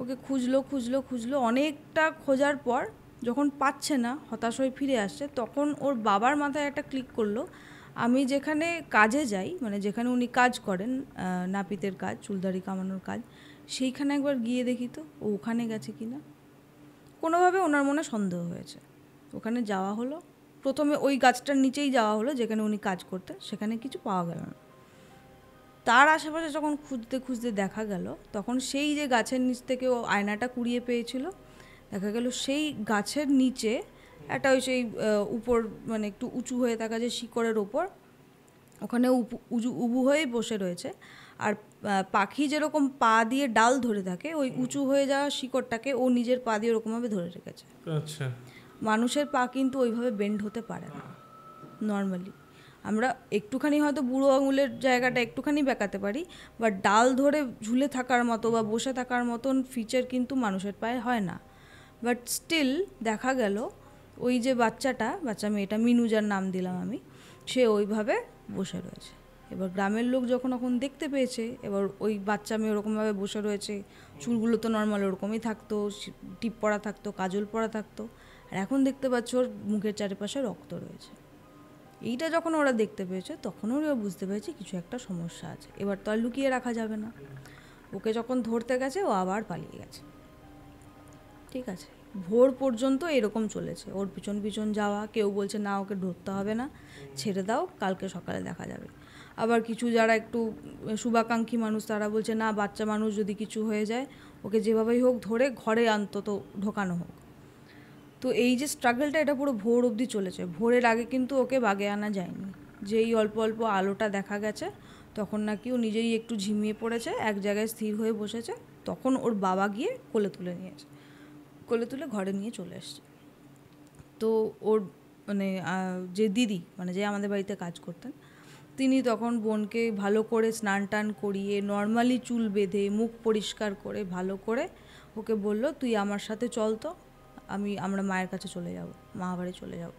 ওকে খুঁজলো অনেকটা খোঁজার পর যখন পাচ্ছে না, হতাশ হয়ে ফিরে আসছে, তখন ওর বাবার মাথায় একটা ক্লিক করলো, আমি যেখানে কাজে যাই, মানে যেখানে উনি কাজ করেন, নাপিতের কাজ, চুলদাড়ি কামানোর কাজ, সেইখানে একবার গিয়ে দেখি তো ও ওখানে গেছে কি না। কোনোভাবে ওনার মনে সন্দেহ হয়েছে, ওখানে যাওয়া হলো। প্রথমে ওই গাছটার নিচেই যাওয়া হলো যেখানে উনি কাজ করতেন, সেখানে কিছু পাওয়া গেল না। তার আশেপাশে যখন খুঁজতে দেখা গেল, তখন সেই যে গাছের নিচ থেকে ও আয়নাটা কুড়িয়ে পেয়েছিল, দেখা গেল সেই গাছের নিচে একটা ওই সেই উপর মানে একটু উঁচু হয়ে থাকা যে শিকড়ের ওপর, ওখানে উবু হয়েই বসে রয়েছে। আর পাখি যেরকম পা দিয়ে ডাল ধরে থাকে, ওই উঁচু হয়ে যাওয়া শিকড়টাকে ও নিজের পা দিয়ে ওরকমভাবে ধরে রেখেছে।
আচ্ছা,
মানুষের পা কিন্তু ওইভাবে বেন্ড হতে পারে না নর্মালি। আমরা একটুখানি হয়তো বুড়ো আঙুলের জায়গাটা একটুখানি বেঁকাতে পারি, বাট ডাল ধরে ঝুলে থাকার মতো বা বসে থাকার মতন ফিচার কিন্তু মানুষের পায়ে হয় না। বাট স্টিল দেখা গেল ওই যে বাচ্চা মেয়েটা, মিনু যার নাম দিলাম আমি, সে ওইভাবে বসে রয়েছে। এবার গ্রামের লোক যখন দেখতে পেয়েছে, এবার ওই বাচ্চা মেয়ে ওরকমভাবে বসে রয়েছে, চুলগুলো তো নর্মাল ওরকমই থাকতো, টিপ পরা থাকতো, কাজল পরা থাকতো, আর এখন দেখতে পাচ্ছ ওর মুখের চারিপাশে রক্ত রয়েছে। এইটা যখন ওরা দেখতে পেয়েছে তখন ওরা বুঝতে পেরেছে কিছু একটা সমস্যা আছে। এবার তো আর লুকিয়ে রাখা যাবে না, ওকে যখন ধরতে গেছে ও আবার পালিয়ে গেছে। ঠিক আছে, ভোর পর্যন্ত এরকম চলেছে, ওর পিছন পিছন যাওয়া, কেউ বলছে না ওকে ধরতে হবে না, ছেড়ে দাও, কালকে সকালে দেখা যাবে। আবার কিছু যারা একটু শুভাকাঙ্ক্ষী মানুষ তারা বলছে না, বাচ্চা মানুষ যদি কিছু হয়ে যায় ওকে যেভাবেই হোক ধরে ঘরে অন্তত ঢোকানো হোক। তো এই যে স্ট্রাগলটা এটা পুরো ভোর অবধি চলেছে। ভোরের আগে কিন্তু ওকে বাগে আনা যায়নি। যেই অল্প অল্প আলোটা দেখা গেছে তখন নাকি ও নিজেই একটু ঝিমিয়ে পড়েছে, এক জায়গায় স্থির হয়ে বসেছে, তখন ওর বাবা গিয়ে কোলে তুলে নিয়েছে, কোলে তুলে ঘরে নিয়ে চলে এসছে। তো ওর মানে যে দিদি, মানে যে আমাদের বাড়িতে কাজ করতেন, তিনি তখন বোনকে ভালো করে স্নান টান করিয়ে নর্মালি চুল বেঁধে মুখ পরিষ্কার করে ভালো করে ওকে বলল, তুই আমার সাথে চল তো, আমরা মায়ের কাছে চলে যাব, মা বাড়ি চলে যাব।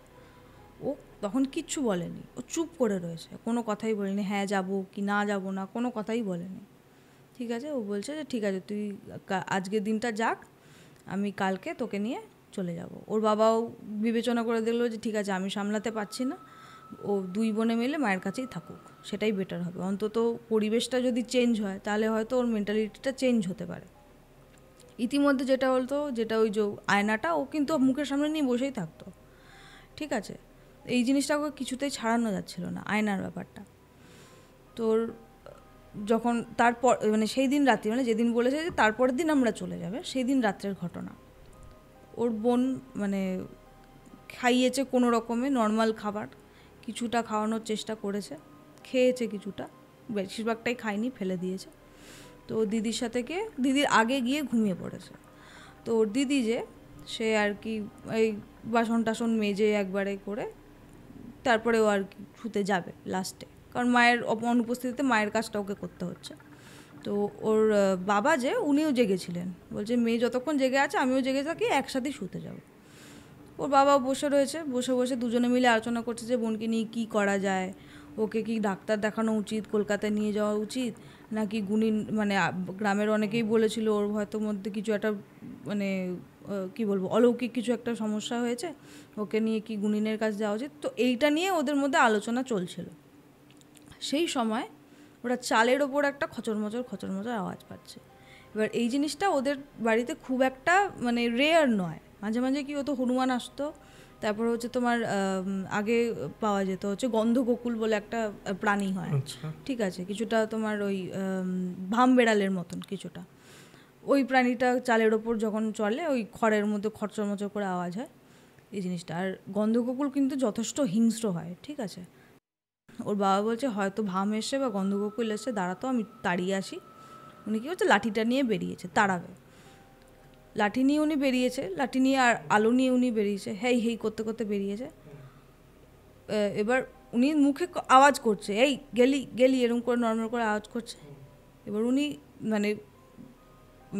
ও তখন কিচ্ছু বলেনি, ও চুপ করে রয়েছে, কোনো কথাই বলেনি, হ্যাঁ যাব কি না যাব না, কোনো কথাই বলেনি। ঠিক আছে, ও বলছে যে ঠিক আছে তুই আজকের দিনটা যাক, আমি কালকে তোকে নিয়ে চলে যাব। ওর বাবাও বিবেচনা করে দেখলো যে ঠিক আছে আমি সামলাতে পারছি না, ও দুই বোনে মিলে মায়ের কাছেই থাকুক, সেটাই বেটার হবে। অন্তত পরিবেশটা যদি চেঞ্জ হয় তাহলে হয়তো ওর মেন্টালিটিটা চেঞ্জ হতে পারে। ইতিমধ্যে যেটা হতো, যেটা ওই যে আয়নাটা ও কিন্তু মুখের সামনে নিয়ে বসেই থাকতো। ঠিক আছে, এই জিনিসটা ওকে কিছুতেই ছাড়ানো যাচ্ছিল না, আয়নার ব্যাপারটা। তোর যখন তারপর মানে সেই দিন রাত্রি, মানে যেদিন বলেছে যে তারপরের দিন আমরা চলে যাবে, সেই দিন রাত্রের ঘটনা। ওর বোন মানে খাইয়েছে কোনো রকমে নর্মাল খাবার, কিছুটা খাওয়ানোর চেষ্টা করেছে, খেয়েছে কিছুটা, বেশিরভাগটাই খায়নি, ফেলে দিয়েছে। তো দিদির সাথে গিয়ে, দিদির আগে গিয়ে ঘুমিয়ে পড়েছে। তো ওর দিদি যে সে আর কি এই বাসন টাসন মেজে একবারে করে তারপরে ও আর কি শুতে যাবে লাস্টে, কারণ মায়ের অনুপস্থিতিতে মায়ের কাজটা ওকে করতে হচ্ছে। তো ওর বাবা যে উনিও জেগেছিলেন, বলছে মেয়ে যতক্ষণ জেগে আছে আমিও জেগে থাকি, একসাথেই শুতে যাব। ওর বাবা বসে রয়েছে, বসে বসে দুজনে মিলে আলোচনা করছে যে বোনকে নিয়ে কী করা যায়, ওকে কি ডাক্তার দেখানো উচিত, কলকাতায় নিয়ে যাওয়া উচিত, নাকি গুণিন মানে গ্রামের অনেকেই বলেছিল ওর হয়তো মধ্যে কিছু একটা মানে কি বলবো অলৌকিক কিছু একটা সমস্যা হয়েছে, ওকে নিয়ে কি গুণিনের কাছে যাওয়া উচিত। তো এইটা নিয়ে ওদের মধ্যে আলোচনা চলছিল। সেই সময় ওরা চালের ওপর একটা খচরমচর আওয়াজ পাচ্ছে। এবার এই জিনিসটা ওদের বাড়িতে খুব একটা মানে রেয়ার নয়, মাঝে মাঝে কি হতো হনুমান আসতো, তারপর হচ্ছে তোমার আগে পাওয়া যেত হচ্ছে গন্ধগোকুল বলে একটা প্রাণী হয়, ঠিক আছে, কিছুটা তোমার ওই ভাম বেড়ালের মতন কিছুটা, ওই প্রাণীটা চালের ওপর যখন চলে ওই খড়ের মধ্যে খরচরমচর করে আওয়াজ হয়, এই জিনিসটা। আর গন্ধগোকুল কিন্তু যথেষ্ট হিংস্র হয়, ঠিক আছে। ওর বাবা বলছে হয়তো ভাম এসে বা গন্ধগোকুল এসে, দাঁড়াতো আমি তাড়িয়ে আসি। উনি কী হচ্ছে লাঠিটা নিয়ে বেরিয়েছে, তাড়াবে, লাঠি নিয়ে উনি বেরিয়েছে, লাঠি নিয়ে আর আলো নিয়ে উনি বেরিয়েছে, হেই করতে করতে বেরিয়েছে। এবার উনি মুখে আওয়াজ করছে, এই গেলি গেলি এরকম করে নর্মাল করে আওয়াজ করছে। এবার উনি মানে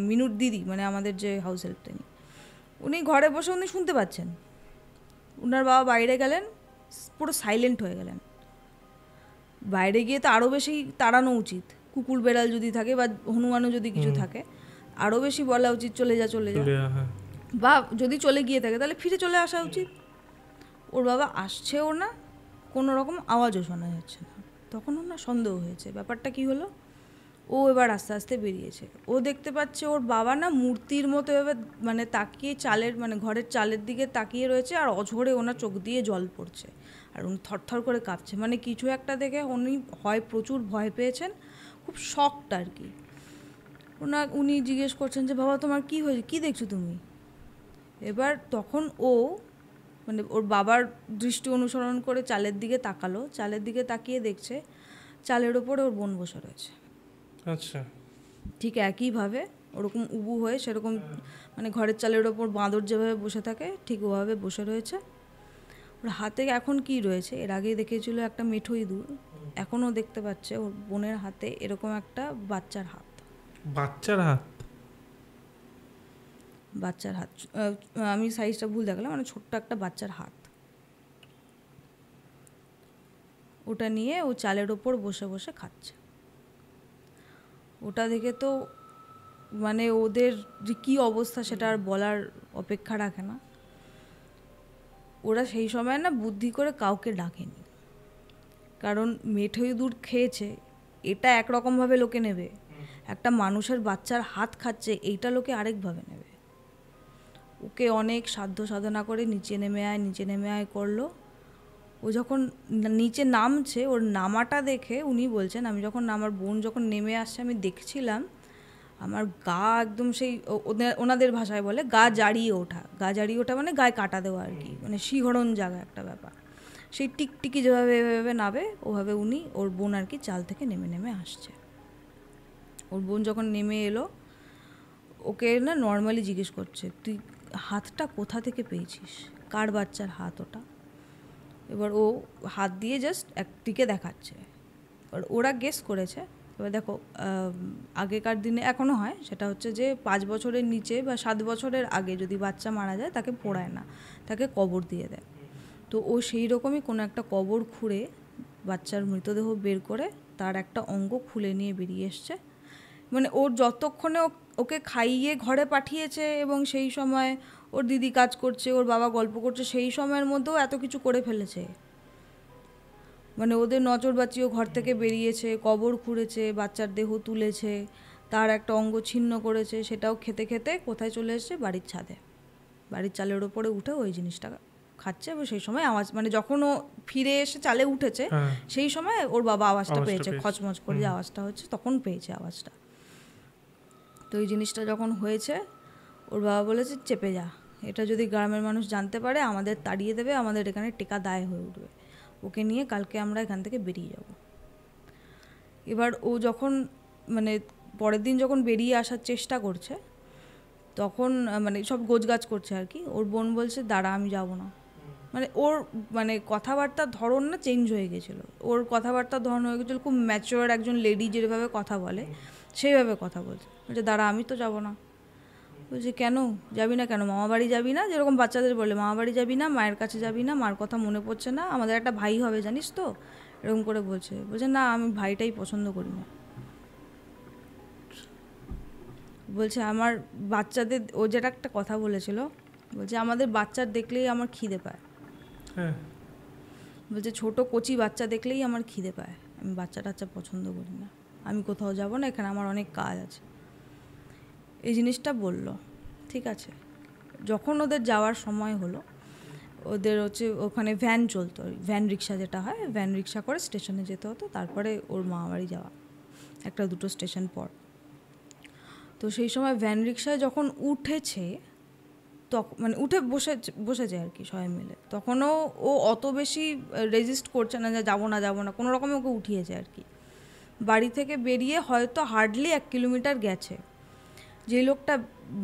মিনুর দিদি, মানে আমাদের যে হাউস হেল্প, উনি ঘরে বসে উনি শুনতে পাচ্ছেন। ওনার বাবা বাইরে গেলেন, পুরো সাইলেন্ট হয়ে গেলেন। বাইরে গিয়ে তো আরও বেশি তাড়ানো উচিত, কুকুর বেড়াল যদি থাকে বা হনুমানও যদি কিছু থাকে আরও বেশি বলা উচিত চলে যা, বা যদি চলে গিয়ে থাকে তাহলে ফিরে চলে আসা উচিত। ওর বাবা আসছেও না, কোনো রকম আওয়াজও শোনা যাচ্ছে না। তখন ওর না সন্দেহ হয়েছে ব্যাপারটা কি হলো। ও এবার আস্তে আস্তে বেরিয়েছে, ও দেখতে পাচ্ছে ওর বাবা না মূর্তির মতো এবার মানে তাকিয়ে চালের মানে ঘরের চালের দিকে তাকিয়ে রয়েছে, আর অঝরে ওনার চোখ দিয়ে জল পড়ছে, আর উনি থরথর করে কাঁপছে, মানে কিছু একটা দেখে উনি হয় প্রচুর ভয় পেয়েছেন, খুব শকড আর কি। উনি জিজ্ঞেস করছেন যে বাবা তোমার কি হয়েছে, কি দেখছো তুমি। এবার তখন ও মানে ওর বাবার দৃষ্টি অনুসরণ করে চালের দিকে তাকালো, চালের দিকে তাকিয়ে দেখছে চালের ওপরে ওর বোন বসে রয়েছে।
আচ্ছা।
ঠিক একইভাবে ওরকম উবু হয়ে সেরকম মানে ঘরের চালের ওপর বাঁদর যেভাবে বসে থাকে ঠিক ওভাবে বসে রয়েছে। ওর হাতে এখন কি রয়েছে, এর আগেই দেখিয়েছিল একটা মেঠো ইঁদুর, এখনও দেখতে পাচ্ছে ওর বোনের হাতে এরকম একটা বাচ্চার হাত।
বাচ্চার হাত?
বাচ্চার হাত, আমি সাইজটা ভুল দেখালাম, মানে ছোট্ট একটা বাচ্চার হাত। ওটা নিয়ে ও চালের ওপর বসে বসে খাচ্ছে। ওটা দেখে তো মানে ওদের যে কী অবস্থা সেটা আর বলার অপেক্ষা রাখে না। ওরা সেই সময় না বুদ্ধি করে কাউকে ডাকেনি, কারণ মেঠো ইঁদুর খেয়েছে এটা একরকমভাবে লোকে নেবে, একটা মানুষের বাচ্চার হাত খাচ্ছে এইটা লোকে আরেকভাবে নেবে। ওকে অনেক সাধ্য সাধনা করে নিচে নেমে আয় করলো। ও যখন নিচে নামছে, ওর নামাটা দেখে উনি বলছেন, আমি যখন আমার বোন যখন নেমে আসছে আমি দেখছিলাম, আমার গা একদম সেই ওনাদের ভাষায় বলে গা জাড়িয়ে ওঠা মানে গায়ে কাটা দেওয়া আর কি, মানে শিহরণ জায়গা একটা ব্যাপার। সেই টিকটিকি যেভাবে এভাবে নাবে ওভাবে উনি ওর বোন আর কি চাল থেকে নেমে আসছে। ওর বোন যখন নেমে এলো ওকে না নর্মালি জিজ্ঞেস করছে, তুই হাতটা কোথা থেকে পেয়েছিস, কার বাচ্চার হাত ওটা? এবার ও হাত দিয়ে জাস্ট একদিকে দেখাচ্ছে। এবার ওরা গেস করেছে। এবার দেখো আগেকার দিনে এখনও হয়, সেটা হচ্ছে যে 5 বছরের নিচে বা 7 বছরের আগে যদি বাচ্চা মারা যায় তাকে পোড়ায় না, তাকে কবর দিয়ে দেয়। তো ও সেই রকমই কোনো একটা কবর খুঁড়ে বাচ্চার মৃতদেহ বের করে তার একটা অঙ্গ খুলে নিয়ে বেরিয়ে এসছে। মানে ওর যতক্ষণে ওকে খাইয়ে ঘরে পাঠিয়েছে এবং সেই সময় ওর দিদি কাজ করছে, ওর বাবা গল্প করছে, সেই সময়ের মধ্যেও এত কিছু করে ফেলেছে। মানে ওদের নজর বাঁচিয়েও ঘর থেকে বেরিয়েছে, কবর খুঁড়েছে, বাচ্চার দেহ তুলেছে, তার একটা অঙ্গ ছিন্ন করেছে, সেটাও খেতে খেতে কোথায় চলে এসেছে, বাড়ির ছাদে, বাড়ির চালের ওপরে উঠে ওই জিনিসটা খাচ্ছে। এবং সেই সময় আওয়াজ, মানে যখন ও ফিরে এসে চালে উঠেছে সেই সময় ওর বাবা আওয়াজটা পেয়েছে, খচমচ করে যে আওয়াজটা হচ্ছে তখন পেয়েছে আওয়াজটা। তো এই জিনিসটা যখন হয়েছে ওর বাবা বলেছে চেপে যা, এটা যদি গ্রামের মানুষ জানতে পারে আমাদের তাড়িয়ে দেবে, আমাদের এখানে টেকা দায় হয়ে উঠবে, ওকে নিয়ে কালকে আমরা এখান থেকে বেরিয়ে যাব। এবার ও যখন মানে পরের দিন যখন বেরিয়ে আসার চেষ্টা করছে তখন মানে সব গোছগাছ করছে আর কি, ওর বোন বলছে দাঁড়া আমি যাব না। মানে ওর মানে কথাবার্তার ধরন না চেঞ্জ হয়ে গেছিলো, ওর কথাবার্তার ধরন হয়ে গেছিলো খুব ম্যাচিওর একজন লেডি যেভাবে কথা বলে সেইভাবে কথা বলছে। বলছে দাঁড়া আমি তো যাব না। বলছে কেন যাবি না, কেন মামা বাড়ি যাবি না, যেরকম বাচ্চাদের বলে মামা বাড়ি যাবি না, মায়ের কাছে যাবি না, মার কথা মনে পড়ছে না, আমাদের একটা ভাই হবে জানিস তো, এরকম করে বলছে। বলছে না আমি ভাইটাই পছন্দ করি না। বলছে আমার বাচ্চাদের, ও যেটা একটা কথা বলেছিল, বলছে আমাদের বাচ্চার দেখলেই আমার খিদে পায়। বলছে ছোট কচি বাচ্চা দেখলেই আমার খিদে পায়, আমি বাচ্চা টাচ্চা পছন্দ করি না, আমি কোথাও যাব না, এখানে আমার অনেক কাজ আছে। এই জিনিসটা বলল। ঠিক আছে, যখন ওদের যাওয়ার সময় হলো, ওদের হচ্ছে ওখানে ভ্যান চলতো, ভ্যান রিক্সা যেটা হয়, ভ্যান রিক্সা করে স্টেশনে যেতে হতো, তারপরে ওর মামাবাড়ি যাওয়া, একটা দুটো স্টেশন পর। তো সেই সময় ভ্যান রিক্সায় যখন উঠেছে তখন মানে উঠে বসেছে আর কি সবাই মিলে, তখনও ও অত বেশি রেজিস্ট করছে না যে যাবো না, কোনো রকমে ওকে উঠিয়েছে আর কি। বাড়ি থেকে বেরিয়ে হয়তো হার্ডলি 1 কিলোমিটার গেছে, যে লোকটা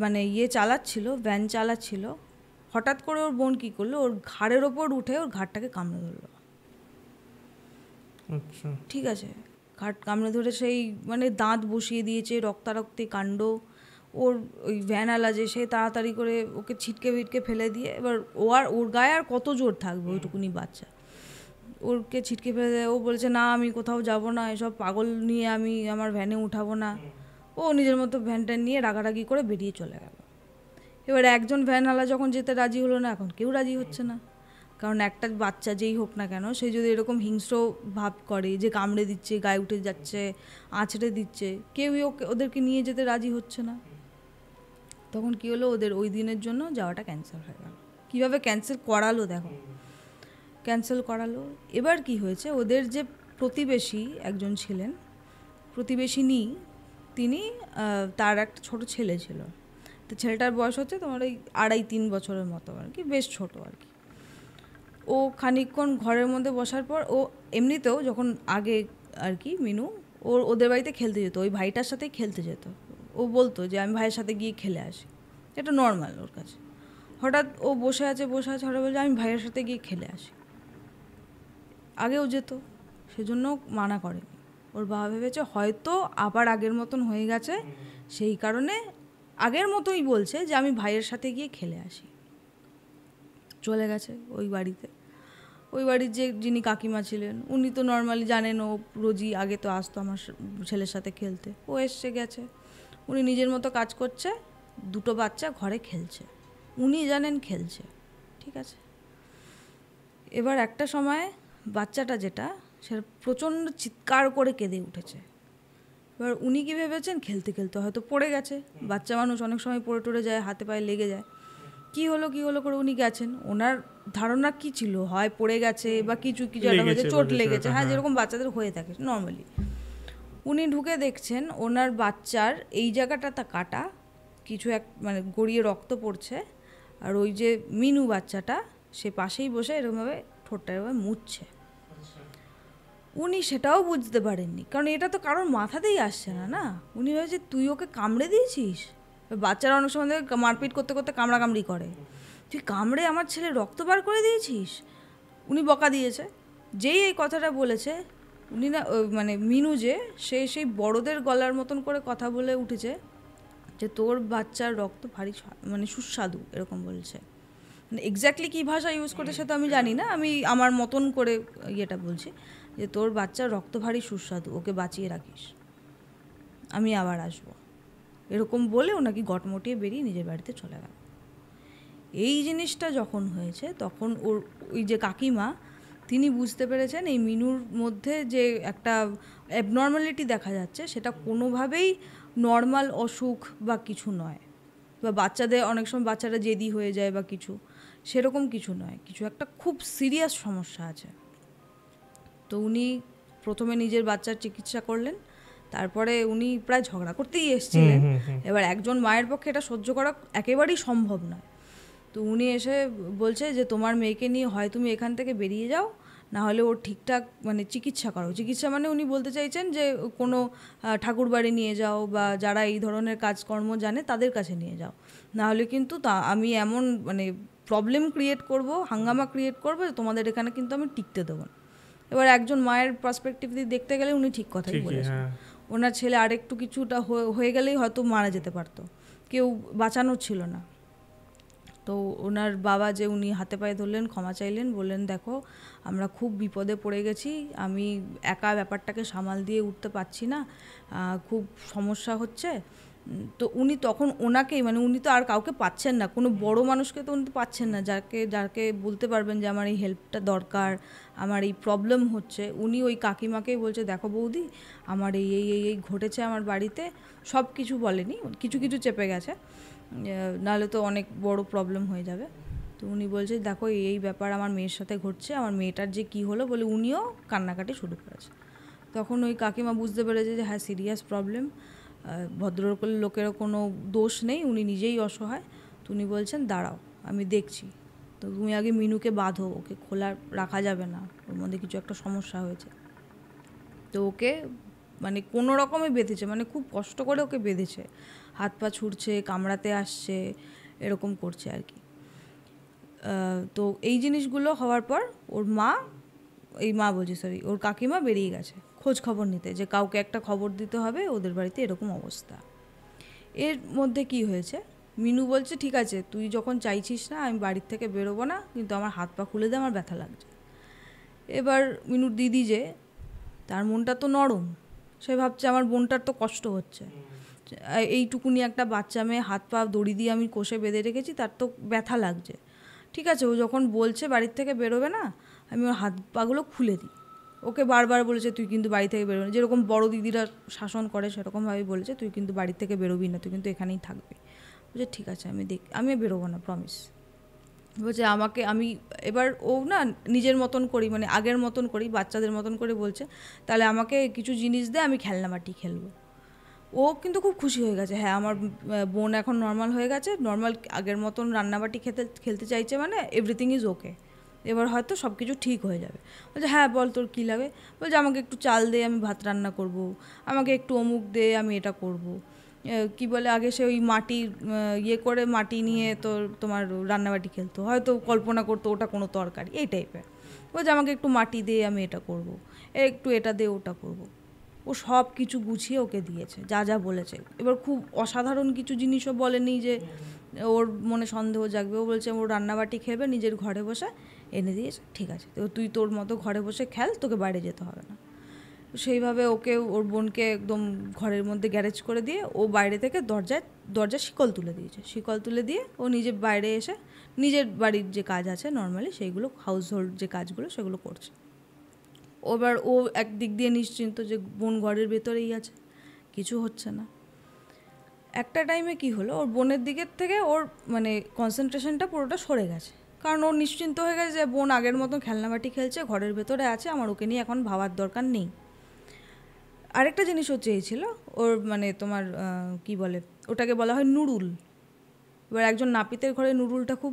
মানে চালাচ্ছিল, ভ্যান চালাচ্ছিল, হঠাৎ করে ওর বোন কী করলো, ওর ঘাড়ের ওপর উঠে ওর ঘাড়টাকে কামড়ে ধরলো।
আচ্ছা,
ঠিক আছে, ঘাট কামড়ে ধরে সেই মানে দাঁত বসিয়ে দিয়েছে, রক্তারক্তি কাণ্ড। ওর ওই ভ্যানওয়ালা যে সে তাড়াতাড়ি করে ওকে ছিটকে ফেলে দিয়ে, এবার ওর গায়ে আর কত জোর থাকবে ওইটুকুনি বাচ্চা, ওরকে ছিটকে ফেলে দেয়। ও বলছে না আমি কোথাও যাব না, এসব পাগল নিয়ে আমি আমার ভ্যানে উঠাবো না। ও নিজের মতো ভ্যানটা নিয়ে রাগারাগি করে বেরিয়ে চলে গেল। এবার একজন ভ্যানওয়ালা যখন যেতে রাজি হলো না, এখন কেউ রাজি হচ্ছে না, কারণ একটা বাচ্চা যেই হোক না কেন সে যদি এরকম হিংস্র ভাব করে যে কামড়ে দিচ্ছে, গায়ে উঠে যাচ্ছে, আঁচড়ে দিচ্ছে, কেউই ওদেরকে নিয়ে যেতে রাজি হচ্ছে না। তখন কী হলো, ওদের ওই দিনের জন্য যাওয়াটা ক্যান্সেল হয়ে গেল। কীভাবে ক্যান্সেল করালো দেখো, ক্যান্সেল করালো। এবার কি হয়েছে, ওদের যে প্রতিবেশী একজন ছিলেন, প্রতিবেশিনী, তিনি তার একটা ছোট ছেলে ছিল। তো ছেলেটার বয়স হচ্ছে তোমার ওই 2.5-3 বছরের মতো আর কি, বেশ ছোট আর কি। ও খানিকক্ষণ ঘরের মধ্যে বসার পর ও এমনিতেও যখন আগে আর কি মিনু ও ওদের বাড়িতে খেলতে যেত, ওই ভাইটার সাথেই খেলতে যেত। ও বলতো যে আমি ভাইয়ের সাথে গিয়ে খেলে আসি, এটা নর্মাল ওর কাছে। হঠাৎ ও বসে আছে হঠাৎ বলছে আমি ভাইয়ের সাথে গিয়ে খেলে আসি। আগেও যেত, সেজন্য মানা করেনি। ওর বাবা ভেবেছে হয়তো আবার আগের মতন হয়ে গেছে, সেই কারণে আগের মতোই বলছে যে আমি ভাইয়ের সাথে গিয়ে খেলে আসি। চলে গেছে ওই বাড়িতে। ওই বাড়ির যিনি কাকিমা ছিলেন উনি তো নর্মালি জানেন, ও রোজই আগে তো আসতো আমার ছেলের সাথে খেলতে। ও এসে গেছে, উনি নিজের মতো কাজ করছে, দুটো বাচ্চা ঘরে খেলছে, উনি জানেন খেলছে, ঠিক আছে। এবার একটা সময় বাচ্চাটা যেটা সেটা প্রচণ্ড চিৎকার করে কেঁদে উঠেছে। এবার উনি কী ভেবেছেন খেলতে খেলতে হয়তো পড়ে গেছে, বাচ্চা মানুষ অনেক সময় পড়ে টড়ে যায়, হাতে পায়ে লেগে যায়। কী হলো করে উনি গেছেন, ওনার ধারণা কী ছিল, হয় পড়ে গেছে বা কিছু একটা হয়েছে, চোট লেগেছে, হ্যাঁ যেরকম বাচ্চাদের হয়ে থাকে নর্মালি। উনি ঢুকে দেখছেন ওনার বাচ্চার এই জায়গাটা কাটা, কিছু মানে গড়িয়ে রক্ত পড়ছে, আর ওই যে মিনু বাচ্চাটা সে পাশেই বসে এরকমভাবে ঠোঁটটা এরকম মুছছে। উনি সেটাও বুঝতে পারেননি, কারণ এটা তো কারোর মাথাতেই আসছে না না। উনি ভেবেছে তুই ওকে কামড়ে দিয়েছিস। বাচ্চারা অনেক সময় মারপিট করতে করতে কামড়াকামড়ি করে, তুই কামড়ে আমার ছেলে রক্ত বার করে দিয়েছিস। উনি বকা দিয়েছে। যেই এই কথাটা বলেছে উনি না মানে মিনু যে সেই বড়দের গলার মতন করে কথা বলে উঠেছে যে তোর বাচ্চার রক্ত ভারী মানে সুস্বাদু, এরকম বলছে। মানে এক্স্যাক্টলি কী ভাষা ইউজ করতে সে তো আমি জানি না, আমি আমার মতন করে ইয়েটা বলছি যে তোর বাচ্চার রক্ত ভারী সুস্বাদু, ওকে বাঁচিয়ে রাখিস, আমি আবার আসবো, এরকম বলে ওনাকে গটমটিয়ে বেরিয়ে নিজের বাড়িতে চলে গেল। এই জিনিসটা যখন হয়েছে তখন ওই যে কাকিমা তিনি বুঝতে পেরেছেন এই মিনুর মধ্যে যে একটা অ্যাবনর্মালিটি দেখা যাচ্ছে সেটা কোনোভাবেই নর্মাল অসুখ বা কিছু নয়, বা বাচ্চাদের অনেক সময় বাচ্চারা জেদি হয়ে যায় বা কিছু, সেরকম কিছু নয়, কিছু একটা খুব সিরিয়াস সমস্যা আছে। তো উনি প্রথমে নিজের বাচ্চার চিকিৎসা করলেন, তারপরে উনি প্রায় ঝগড়া করতেই এসেছিলেন। এবার একজন মায়ের পক্ষে এটা সহ্য করা একেবারেই সম্ভব নয়। তো উনি এসে বলছে যে তোমার মেয়েকে নিয়ে হয় তুমি এখান থেকে বেরিয়ে যাও, না হলে ওর ঠিকঠাক মানে চিকিৎসা করো। চিকিৎসা মানে উনি বলতে চাইছেন যে কোনো ঠাকুর বাড়ি নিয়ে যাও বা যারা এই ধরনের কাজকর্ম জানে তাদের কাছে নিয়ে যাও, না হলে কিন্তু আমি এমন মানে প্রবলেম ক্রিয়েট করব, হাঙ্গামা ক্রিয়েট করবো, তোমাদের এখানে কিন্তু আমি টিকতে দেবো না। এবার একজন মায়ের পার্সপেক্টিভ দিয়ে দেখতে গেলে উনি ঠিক কথাই বলেছেন। ওনার ছেলে আরেকটু কিছুটা হয়ে গেলেই হয়তো মারা যেতে পারতো, কেউ বাঁচানোর ছিল না। তো ওনার বাবা যে উনি হাতে পায়ে ধরলেন, ক্ষমা চাইলেন, বললেন দেখো আমরা খুব বিপদে পড়ে গেছি, আমি একা ব্যাপারটাকে সামাল দিয়ে উঠতে পারছি না, খুব সমস্যা হচ্ছে। তো উনি তখন ওনাকেই মানে উনি তো আর কাউকে পাচ্ছেন না, কোনো বড় মানুষকে তো উনি তো পাচ্ছেন না যাকে বলতে পারবেন যে আমার এই হেল্পটা দরকার, আমার এই প্রবলেম হচ্ছে। উনি ওই কাকিমাকেই বলছে দেখো বৌদি আমার এই এই এই ঘটেছে আমার বাড়িতে, সব কিছু বলেনি, কিছু কিছু চেপে গেছে, নাহলে তো অনেক বড় প্রবলেম হয়ে যাবে। তো উনি বলছে দেখো এই ব্যাপার আমার মেয়ের সাথে ঘটছে, আমার মেয়েটার যে কী হলো বলে উনিও কান্নাকাটি শুরু করেছে। তখন ওই কাকিমা বুঝতে পেরেছে যে হ্যাঁ সিরিয়াস প্রবলেম, ভদ্রলোকেরও কোনো দোষ নেই, উনি নিজেই অসহায়। তো উনি বলছেন দাঁড়াও আমি দেখছি, তো তুমি আগে মিনুকে বাঁধো, ওকে খোলা রাখা যাবে না, ওর মধ্যে কিছু একটা সমস্যা হয়েছে। তো ওকে মানে কোনো রকমে বেঁধেছে, মানে খুব কষ্ট করে ওকে বেঁধেছে, হাত পা ছুটছে, কামড়াতে আসছে, এরকম করছে আর কি। তো এই জিনিসগুলো হওয়ার পর ওর ওর কাকিমা বেরিয়ে গেছে খোঁজ খবর নিতে, যে কাউকে একটা খবর দিতে হবে, ওদের বাড়িতে এরকম অবস্থা। এর মধ্যে কি হয়েছে, মিনু বলছে ঠিক আছে তুই যখন চাইছিস না আমি বাড়ির থেকে বেরোবো না, কিন্তু আমার হাত পা খুলে দে, আমার ব্যথা লাগছে। এবার মিনুর দিদি যে তার মনটা তো নরম, সে ভাবছে আমার বোনটার তো কষ্ট হচ্ছে, এইটুকুনি একটা বাচ্চা মেয়ে, হাত পা দড়ি দিয়ে আমি কষে বেঁধে রেখেছি, তার তো ব্যথা লাগছে। ঠিক আছে ও যখন বলছে বাড়ির থেকে বেরোবে না, আমি ওর হাত পাগুলো খুলে দিই। ওকে বারবার বলেছে তুই কিন্তু বাড়ি থেকে বেরোবি না, যেরকম বড় দিদিরা শাসন করে সেরকমভাবেই বলেছে তুই কিন্তু বাড়ি থেকে বেরোবি না, তুই কিন্তু এখানেই থাকবি। বলছে ঠিক আছে আমি বেরোবো না, প্রমিস। বলছে আমি এবার ও না নিজের মতন করি, মানে আগের মতন করি, বাচ্চাদের মতন করে বলছে তাহলে আমাকে কিছু জিনিস দে, আমি খেলনাবাটি খেলবো। ও কিন্তু খুব খুশি হয়ে গেছে, হ্যাঁ আমার বোন এখন নর্মাল হয়ে গেছে, নর্মাল আগের মতন রান্নাবাটি খেলতে চাইছে, মানে এভরিথিং ইজ ওকে, এবার হয়তো সব কিছু ঠিক হয়ে যাবে। বলছে হ্যাঁ বল তোর কী লাগে। বলছে আমাকে একটু চাল দে, আমি ভাত রান্না করব, আমাকে একটু অমুক দে, আমি এটা করব। কি বলে আগে সে ওই মাটির ইয়ে করে মাটি নিয়ে তোমার রান্নাবাটি খেলতো, হয়তো কল্পনা করতো ওটা কোনো তরকারি, এই টাইপের। বলছে আমাকে একটু মাটি দে, আমি এটা করব, একটু এটা দে, ওটা করব। ও সব কিছু গুছিয়ে ওকে দিয়েছে, যা যা বলেছে। এবার খুব অসাধারণ কিছু জিনিসও বলেনি যে ওর মনে সন্দেহ জাগবে। ও বলছে ওর রান্নাবাটি খেবে, নিজের ঘরে বসে এনে দিয়েছে, ঠিক আছে তো তুই তোর মতো ঘরে বসে খেল, তোকে বাইরে যেতে হবে না। সেইভাবে ওকে, ওর বোনকে একদম ঘরের মধ্যে গ্যারেজ করে দিয়ে ও বাইরে থেকে দরজায় শিকল তুলে দিয়েছে। শিকল তুলে দিয়ে ও নিজে বাইরে এসে নিজের বাড়ির যে কাজ আছে নর্মালি সেইগুলো, হাউস হোল্ড যে কাজগুলো সেগুলো করছে। এবার ও একদিক দিয়ে নিশ্চিন্ত যে বোন ঘরের ভেতরেই আছে, কিছু হচ্ছে না। একটা টাইমে কি হলো, ওর বোনের দিকের থেকে ওর মানে কনসেন্ট্রেশনটা পুরোটা সরে গেছে, কারণ ওর নিশ্চিন্ত হয়ে গেছে যে বোন আগের মতো খেলনাবাটি খেলছে, ঘরের ভেতরে আছে, আমার ওকে নিয়ে এখন ভাবার দরকার নেই। আরেকটা জিনিস ও চেয়েছিল, ওর মানে তোমার কি বলে ওটাকে বলা হয় নুডুল। এবার একজন নাপিতের ঘরে নুডুলটা খুব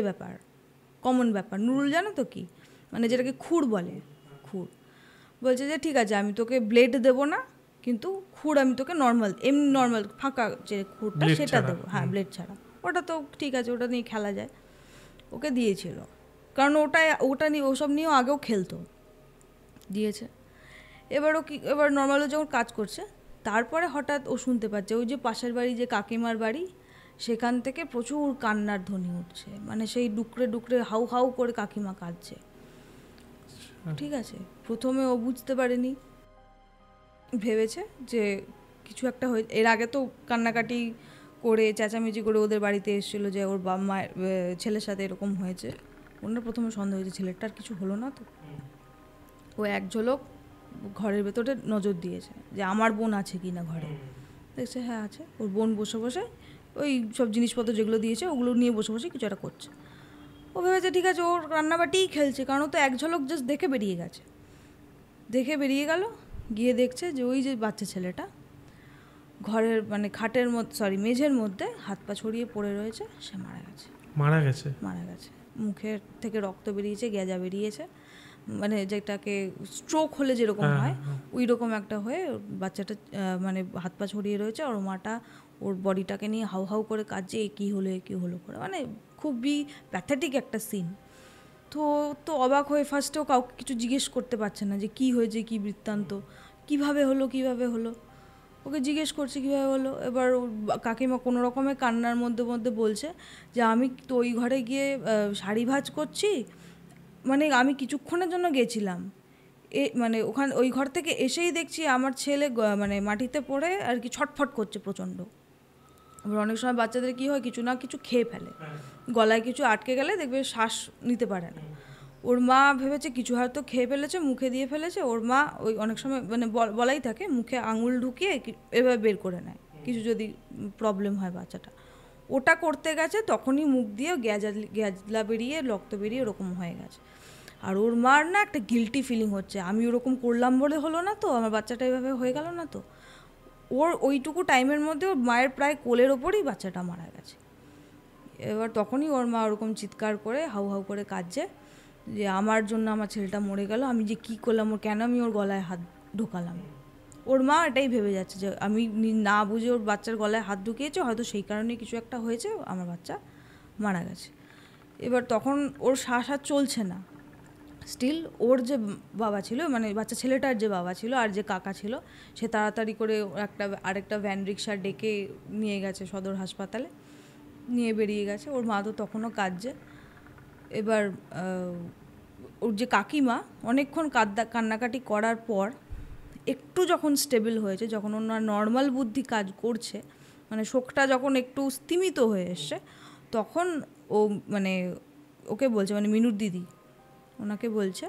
ব্যাপার, কমন ব্যাপার। নুডুল জানো তো কি, মানে যেটাকে খুর বলে, খুর। বলছে যে ঠিক আছে আমি তোকে ব্লেড দেবো না, কিন্তু খুর আমি তোকে এমনি নর্মাল ফাঁকা যে খুরটা সেটা দেবো, হ্যাঁ ব্লেড ছাড়া। ওটা তো ঠিক আছে, ওটা নিয়ে খেলা যায়। ওকে দিয়েছিল, কারণ ওটা নিয়ে ওসব নিয়েও আগেও খেলতো, দিয়েছে। এবার নর্মালও যখন কাজ করছে, তারপরে হঠাৎ ও শুনতে পাচ্ছে ওই যে পাশের বাড়ি যে কাকিমার বাড়ি, সেখান থেকে প্রচুর কান্নার ধ্বনি উঠছে, মানে সেই ডুকরে ডুকরে হাউ হাউ করে কাকিমা কাঁদছে। ঠিক আছে, প্রথমে ও বুঝতে পারেনি, ভেবেছে যে কিছু একটা হয়ে, এর আগে তো কান্নাকাটি করে চেঁচামেচি করে ওদের বাড়িতে এসেছিলো যে ওর বাবা মায়ের ছেলের সাথে এরকম হয়েছে। ওনার প্রথমে সন্দেহ হয়েছে ছেলেটার কিছু হলো না তো। ও এক ঝলক ঘরের ভেতরে নজর দিয়েছে যে আমার বোন আছে কি না ঘরে। দেখছে হ্যাঁ আছে। ওর বোন বসে বসে ওই সব জিনিসপত্র যেগুলো দিয়েছে ওগুলো নিয়ে বসে বসে কিছু একটা করছে। ও ভেবেছে ঠিক আছে ওর রান্নাবাটিই খেলছে, কারণ ও তো এক ঝলক জাস্ট দেখে বেরিয়ে গেছে। দেখে বেরিয়ে গেল, গিয়ে দেখছে যে ওই যে বাচ্চা ছেলেটা ঘরের মানে খাটের মধ্যে মেঝের মধ্যে হাত পা ছড়িয়ে পড়ে রয়েছে, সে মারা গেছে। মুখের থেকে রক্ত বেরিয়েছে, গেজা বেরিয়েছে, মানে যেটাকে স্ট্রোক হলে যেরকম হয় ওই রকম একটা হয়ে বাচ্চাটা মানে হাত পা ছড়িয়ে রয়েছে। আর মাটা ওর বডিটাকে নিয়ে হাউ হাউ করে কাঁদছে, এ কী হলো করে, মানে খুবই প্যাথেটিক একটা সিন। তো অবাক হয়ে ফার্স্টেও কাউকে কিছু জিজ্ঞেস করতে পারছে না যে কী হয়েছে, কী বৃত্তান্ত, কীভাবে হলো। ওকে জিজ্ঞেস করছে কীভাবে হলো। এবার কাকিমা কোনো রকমে কান্নার মধ্যে বলছে যে আমি তো ওই ঘরে গিয়ে শাড়ি ভাঁজ করছি, মানে আমি কিছুক্ষণের জন্য গেছিলাম, মানে ওই ঘর থেকে এসেই দেখছি আমার ছেলে মানে মাটিতে পড়ে আর কি ছটফট করছে প্রচণ্ড। আবার অনেক সময় বাচ্চাদের কী হয়, কিছু না কিছু খেয়ে ফেলে, গলায় কিছু আটকে গেলে দেখবে শ্বাস নিতে পারে না। ওর মা ভেবেছে কিছু হয়তো খেয়ে ফেলেছে, মুখে দিয়ে ফেলেছে। ওর মা ওই অনেক সময় মানে বলাই থাকে মুখে আঙুল ঢুকিয়ে এভাবে বের করে নেয় কিছু যদি প্রবলেম হয় বাচ্চাটা। ওটা করতে গেছে, তখনই মুখ দিয়ে গ্যাজলা বেরিয়ে রক্ত বেরিয়ে ওরকম হয়ে গেছে। আর ওর মার না একটা গিল্টি ফিলিং হচ্ছে, আমি ওরকম করলাম বলে হলো না তো, আমার বাচ্চাটা এভাবে হয়ে গেল না তো। ওর ওইটুকু টাইমের মধ্যে ওর মায়ের প্রায় কোলের ওপরই বাচ্চাটা মারা গেছে। এবার তখনই ওর মা ওরকম চিৎকার করে হাউ হাউ করে কাঁদছে যে আমার জন্য আমার ছেলেটা মরে গেল, আমি যে কী করলাম, কেন আমি ওর গলায় হাত ঢোকালাম। ওর মা এটাই ভেবে যাচ্ছে যে আমি না বুঝে ওর বাচ্চার গলায় হাত ঢুকিয়েছে, হয়তো সেই কারণে কিছু একটা হয়েছে, আমার বাচ্চা মারা গেছে। এবার তখন ওর শ্বাস আর চলছে না। স্টিল ওর যে বাবা ছিল, মানে বাচ্চা ছেলেটার যে বাবা ছিল আর যে কাকা ছিল, সে তাড়াতাড়ি করে আরেকটা ভ্যান রিক্সা ডেকে নিয়ে গেছে সদর হাসপাতালে, নিয়ে বেরিয়ে গেছে। ওর মা তো তখনও কাঁদছে। এবার ওর যে কাকিমা অনেকক্ষণ কান্নাকাটি করার পর একটু যখন স্টেবল হয়েছে, যখন ওনার নর্মাল বুদ্ধি কাজ করছে, মানে শোকটা যখন একটু স্তিমিত হয়ে এসছে, তখন ও মানে ওকে বলছে, মানে মিনুর দিদি ওনাকে বলছে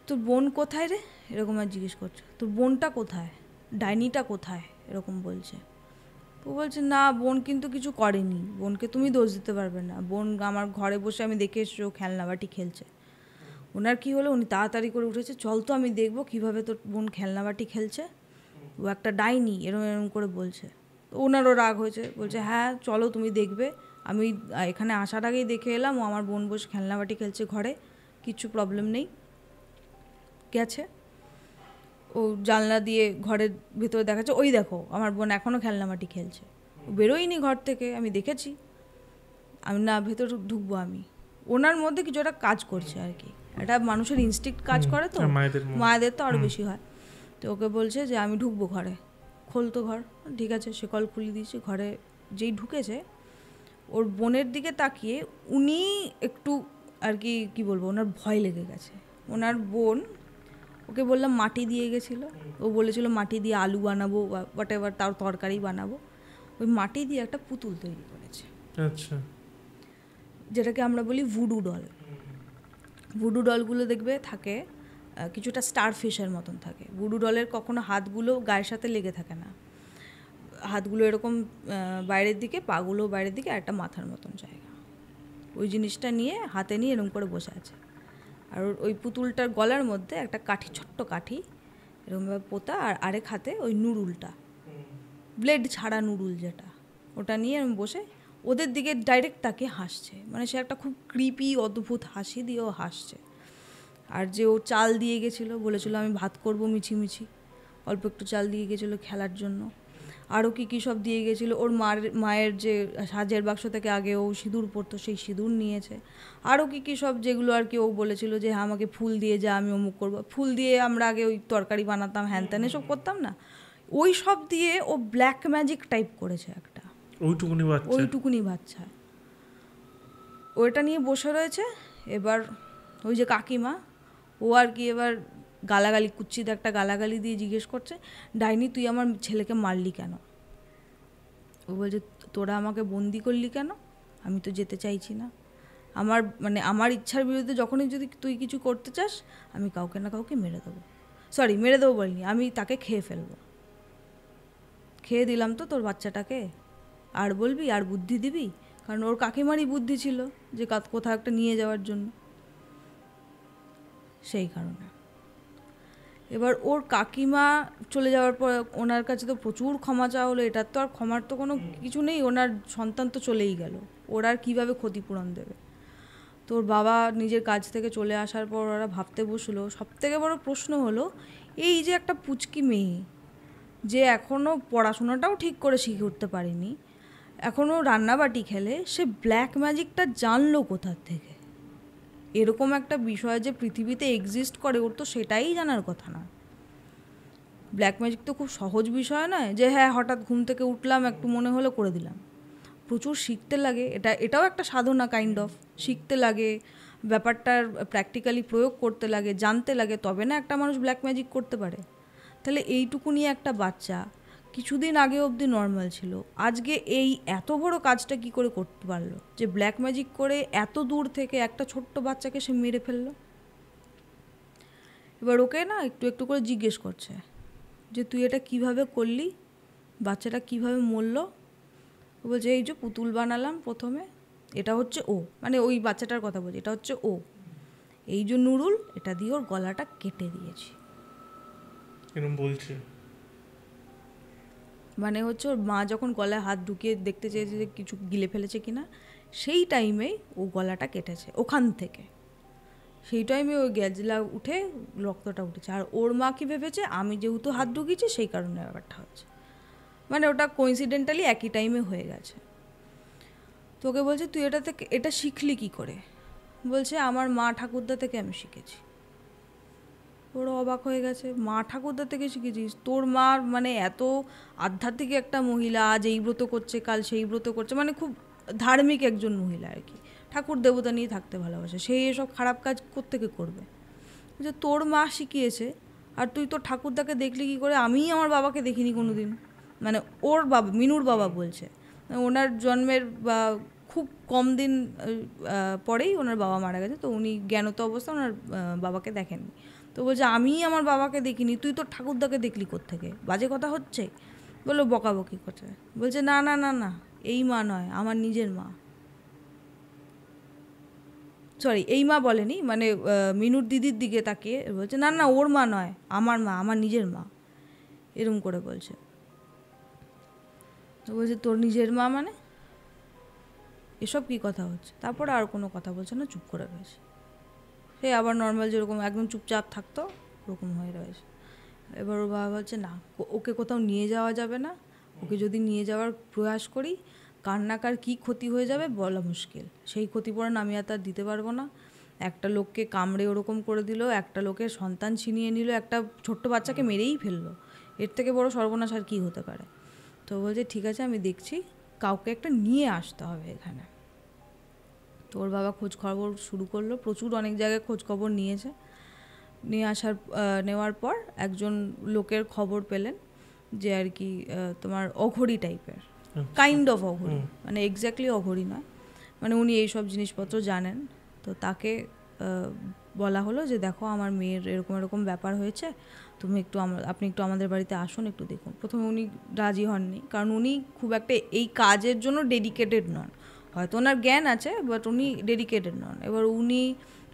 তোর বোন কোথায় রে, এরকম আর জিজ্ঞেস করছে, তোর বোনটা কোথায়, ডাইনিটা কোথায়, এরকম বলছে। ও বলছে না বোন কিন্তু কিছু করেনি, বোনকে তুমি দোষ দিতে পারবে না, বোন আমার ঘরে বসে আমি দেখে এসছি ও খেলনাবাটি খেলছে। ওনার কী হলো, উনি তাড়াতাড়ি করে উঠেছে, চল তো আমি দেখবো কীভাবে তোর বোন খেলনাবাটি খেলছে, ও একটা ডাইনি, এরম করে বলছে। তো ওনারও রাগ হয়েছে, বলছে হ্যাঁ চলো তুমি দেখবে, আমি এখানে আসার আগেই দেখে এলাম ও আমার বোন বসে খেলনাবাটি খেলছে ঘরে, কিছু প্রবলেম নেই। গেছে, ও জানলা দিয়ে ঘরের ভেতরে দেখাচ্ছে, ওই দেখো আমার বোন এখনও খেলনামাটি খেলছে। ও বেরোয়নি ঘর থেকে, আমি দেখেছি। আমি না ভেতর ঢুকবো আমি, ওনার মধ্যে কিছু একটা কাজ করছে আর কি, একটা মানুষের ইনস্টিক্ট কাজ করে তো, মায়েদের তো আরও বেশি হয়। তো ওকে বলছে যে আমি ঢুকবো ঘরে, খোল তো ঘর। ঠিক আছে, সে কল খুলে দিয়েছে। ঘরে যেই ঢুকেছে, ওর বোনের দিকে তাকিয়ে উনি একটু আর কি কী বলবো, ওনার ভয় লেগে গেছে। ওনার বোন, ওকে বললাম মাটি দিয়ে গেছিলো, ও বলেছিল মাটি দিয়ে আলু বানাবো বা হোয়াট এভার, তার তরকারি বানাবো। ওই মাটি দিয়ে একটা পুতুল তৈরি করেছে,
আচ্ছা,
যেটাকে আমরা বলি ভুডু ডল। ভুডু ডলগুলো দেখবে থাকে কিছুটা স্টার ফিশের মতন থাকে। ভুডু ডলের কখনো হাতগুলো গায়ের সাথে লেগে থাকে না, হাতগুলো এরকম বাইরের দিকে, পাগুলো বাইরের দিকে, আর একটা মাথার মতন জায়গা। ওই জিনিসটা নিয়ে হাতে নিয়ে এরকম করে বসে আছে। আর ওই পুতুলটার গলার মধ্যে একটা কাঠি, ছোট্ট কাঠি এরকমভাবে পোতা, আর আরেক হাতে ওই নুডুলটা, ব্লেড ছাড়া নুডুল যেটা, ওটা নিয়ে এরকম বসে ওদের দিকে ডাইরেক্ট তাকে হাসছে। মানে সে একটা খুব ক্রিপি অদ্ভুত হাসি দিয়ে ও হাসছে। আর যে ও চাল দিয়ে গেছিলো, বলেছিল আমি ভাত করবো মিছিমিছি, অল্প একটু চাল দিয়ে গেছিলো খেলার জন্য। আরও কী সব দিয়ে গেছিলো। ওর মায়ের যে সাজের বাক্স থেকে আগে ও সিঁদুর পরতো, সেই সিঁদুর নিয়েছে। আরও কী সব যেগুলো আর কি ও বলেছিল যে হ্যাঁ আমাকে ফুল দিয়ে যা, আমি অমুক করবো। ফুল দিয়ে আমরা আগে ওই তরকারি বানাতাম, হ্যান ত্যান এসব করতাম না, ওই সব দিয়ে ও ব্ল্যাক ম্যাজিক টাইপ করেছে একটা, ওইটুকুনি বাচ্চা। ওইটা নিয়ে বসে রয়েছে। এবার ওই যে কাকিমা, ও আর কি এবার গালাগালি, কুচ্ছিতে একটা গালাগালি দিয়ে জিজ্ঞেস করছে, ডাইনি তুই আমার ছেলেকে মারলি কেন? ও বলছে তোরা আমাকে বন্দি করলি কেন? আমি তো যেতে চাইছি না। আমার ইচ্ছার বিরুদ্ধে যখনই যদি তুই কিছু করতে চাস, আমি কাউকে না কাউকে মেরে দেবো। সরি, মেরে দেবো বলিনি, আমি তাকে খেয়ে ফেলবো। খেয়ে দিলাম তো তোর বাচ্চাটাকে, আর বলবি, আর বুদ্ধি দিবি? কারণ ওর কাকিমারই বুদ্ধি ছিল যে কোথাও একটা নিয়ে যাওয়ার জন্য, সেই কারণে। এবার ওর কাকিমা চলে যাওয়ার পর ওনার কাছে তো প্রচুর ক্ষমা চাওয়া হলো। এটার তো আর ক্ষমার তো কোনো কিছু নেই, ওনার সন্তান তো চলেই গেল, ওরা আর কীভাবে ক্ষতিপূরণ দেবে? তোর বাবা নিজের কাজ থেকে চলে আসার পর ওরা ভাবতে বসলো, সবথেকে বড় প্রশ্ন হলো, এই যে একটা পুচকি মেয়ে যে এখনও পড়াশোনাটাও ঠিক করে শিখে উঠতে পারেনি, এখনও রান্নাবাটি খেলে, সে ব্ল্যাক ম্যাজিকটা জানলো কোথার থেকে? এরকম একটা বিষয় যে পৃথিবীতে এক্সিস্ট করে, ওর তো সেটাই জানার কথা না। ব্ল্যাক ম্যাজিক তো খুব সহজ বিষয় নয় যে হ্যাঁ হঠাৎ ঘুম থেকে উঠলাম, একটু মনে হলো করে দিলাম। প্রচুর শিখতে লাগে, এটাও একটা সাধনা কাইন্ড অফ। শিখতে লাগে, ব্যাপারটার প্র্যাকটিক্যালি প্রয়োগ করতে লাগে, জানতে লাগে, তবে না একটা মানুষ ব্ল্যাক ম্যাজিক করতে পারে। তাহলে এইটুকু নিয়ে একটা বাচ্চা কিছুদিন আগে অবধি নর্মাল ছিল, আজকে এই এত বড় কাজটা কি করে করতে পারলো যে ব্ল্যাক ম্যাজিক করে এত দূর থেকে একটা ছোট্ট বাচ্চাকে সে মেরে ফেললো? এবার ওকে না একটু একটু করে জিজ্ঞেস করছে যে তুই এটা কিভাবে করলি, বাচ্চাটা কিভাবে মরলো? ও বলছে এই যে পুতুল বানালাম প্রথমে, এটা হচ্ছে ও, মানে ওই বাচ্চাটার কথা বলছে, এটা হচ্ছে ও, এই যে নুরুল, এটা দিয়ে ওর গলাটা কেটে দিয়েছি।
এরকম বলছে,
মানে হচ্ছে ওর মা যখন গলায় হাত ঢুকিয়ে দেখতে চেয়েছে যে কিছু গিলে ফেলেছে কিনা, সেই টাইমে ও গলাটা কেটেছে ওখান থেকে। সেই টাইমে ওই গ্যাজলা উঠে রক্তটা উঠেছে। আর ওর মা কি ভেবেছে আমি যেহেতু হাত ঢুকিয়েছি সেই কারণে ব্যাপারটা হচ্ছে, মানে ওটা কোইন্সিডেন্টালি একই টাইমে হয়ে গেছে। তোকে বলছে তুই এটা শিখলি কি করে? বলছে আমার মা ঠাকুরদা থেকে আমি শিখেছি। ওরা অবাক হয়ে গেছে, মা ঠাকুরদা থেকে শিখেছিস? তোর মা মানে এত আধ্যাত্মিক একটা মহিলা, আজ এই ব্রত করছে কাল সেই ব্রত করছে, মানে খুব ধার্মিক একজন মহিলা আর কি, ঠাকুর দেবতা নিয়ে থাকতে ভালোবাসে, সেই এসব খারাপ কাজ কোত্থেকে করবে? যে তোর মা শিখিয়েছে, আর তুই তোর ঠাকুরদাকে দেখলি কী করে? আমিই আমার বাবাকে দেখিনি কোনো দিন। মানে ওর বাবা, মিনুর বাবা বলছে, ওনার জন্মের বা খুব কম দিন পরেই ওনার বাবা মারা গেছে, তো উনি জ্ঞানত অবস্থা ওনার বাবাকে দেখেননি। তো বলছে আমিই আমার বাবাকে দেখিনি, তুই তোর ঠাকুরদাকে দেখলি কোত্থেকে? বাজে কথা হচ্ছে। বললো বকাবকি করছে। বলছে না না না না, এই মা নয়, আমার নিজের মা। সরি, এই মা বলেনি, মানে মিনুর দিদির দিকে তাকিয়ে বলছে না না ওর মা নয়, আমার মা, আমার নিজের মা, এরম করে বলছে। তো বলছে তোর নিজের মা মানে? এসব কি কথা হচ্ছে? তারপরে আর কোনো কথা বলছে না, চুপ করে রয়েছে। সে আবার নর্মাল যেরকম একদম চুপচাপ থাকতো ওরকম হয়ে রয়েছে। এবার ওর বাবা বলছে না, ওকে কোথাও নিয়ে যাওয়া যাবে না, ওকে যদি নিয়ে যাওয়ার প্রয়াস করি কার না কার কী ক্ষতি হয়ে যাবে বলা মুশকিল, সেই ক্ষতিপূরণ আমি আর তার দিতে পারবো না। একটা লোককে কামড়ে ওরকম করে দিল, একটা লোকের সন্তান ছিনিয়ে নিল, একটা ছোট্ট বাচ্চাকে মেরেই ফেললো, এর থেকে বড় সর্বনাশ আর কী হতে পারে। তো বলছে ঠিক আছে আমি দেখছি, কাউকে একটা নিয়ে আসতে হবে এখানে। তো ওর বাবা খোঁজ খবর শুরু করলো, প্রচুর অনেক জায়গায় খোঁজ খবর নিয়েছে। নেওয়ার পর একজন লোকের খবর পেলেন যে আর কি তোমার অঘড়ি টাইপের, কাইন্ড অফ অঘড়ি, মানে এক্স্যাক্টলি অঘড়ি নয়, মানে উনি এইসব জিনিসপত্র জানেন। তো তাকে বলা হলো যে দেখো আমার মেয়ের এরকম এরকম ব্যাপার হয়েছে, আপনি একটু আমাদের বাড়িতে আসুন, একটু দেখুন। প্রথমে উনি রাজি হননি, কারণ উনি খুব একটা এই কাজের জন্য ডেডিকেটেড নন, হয়তো ওনার জ্ঞান আছে বাট উনি ডেডিকেটেড নন। এবার উনি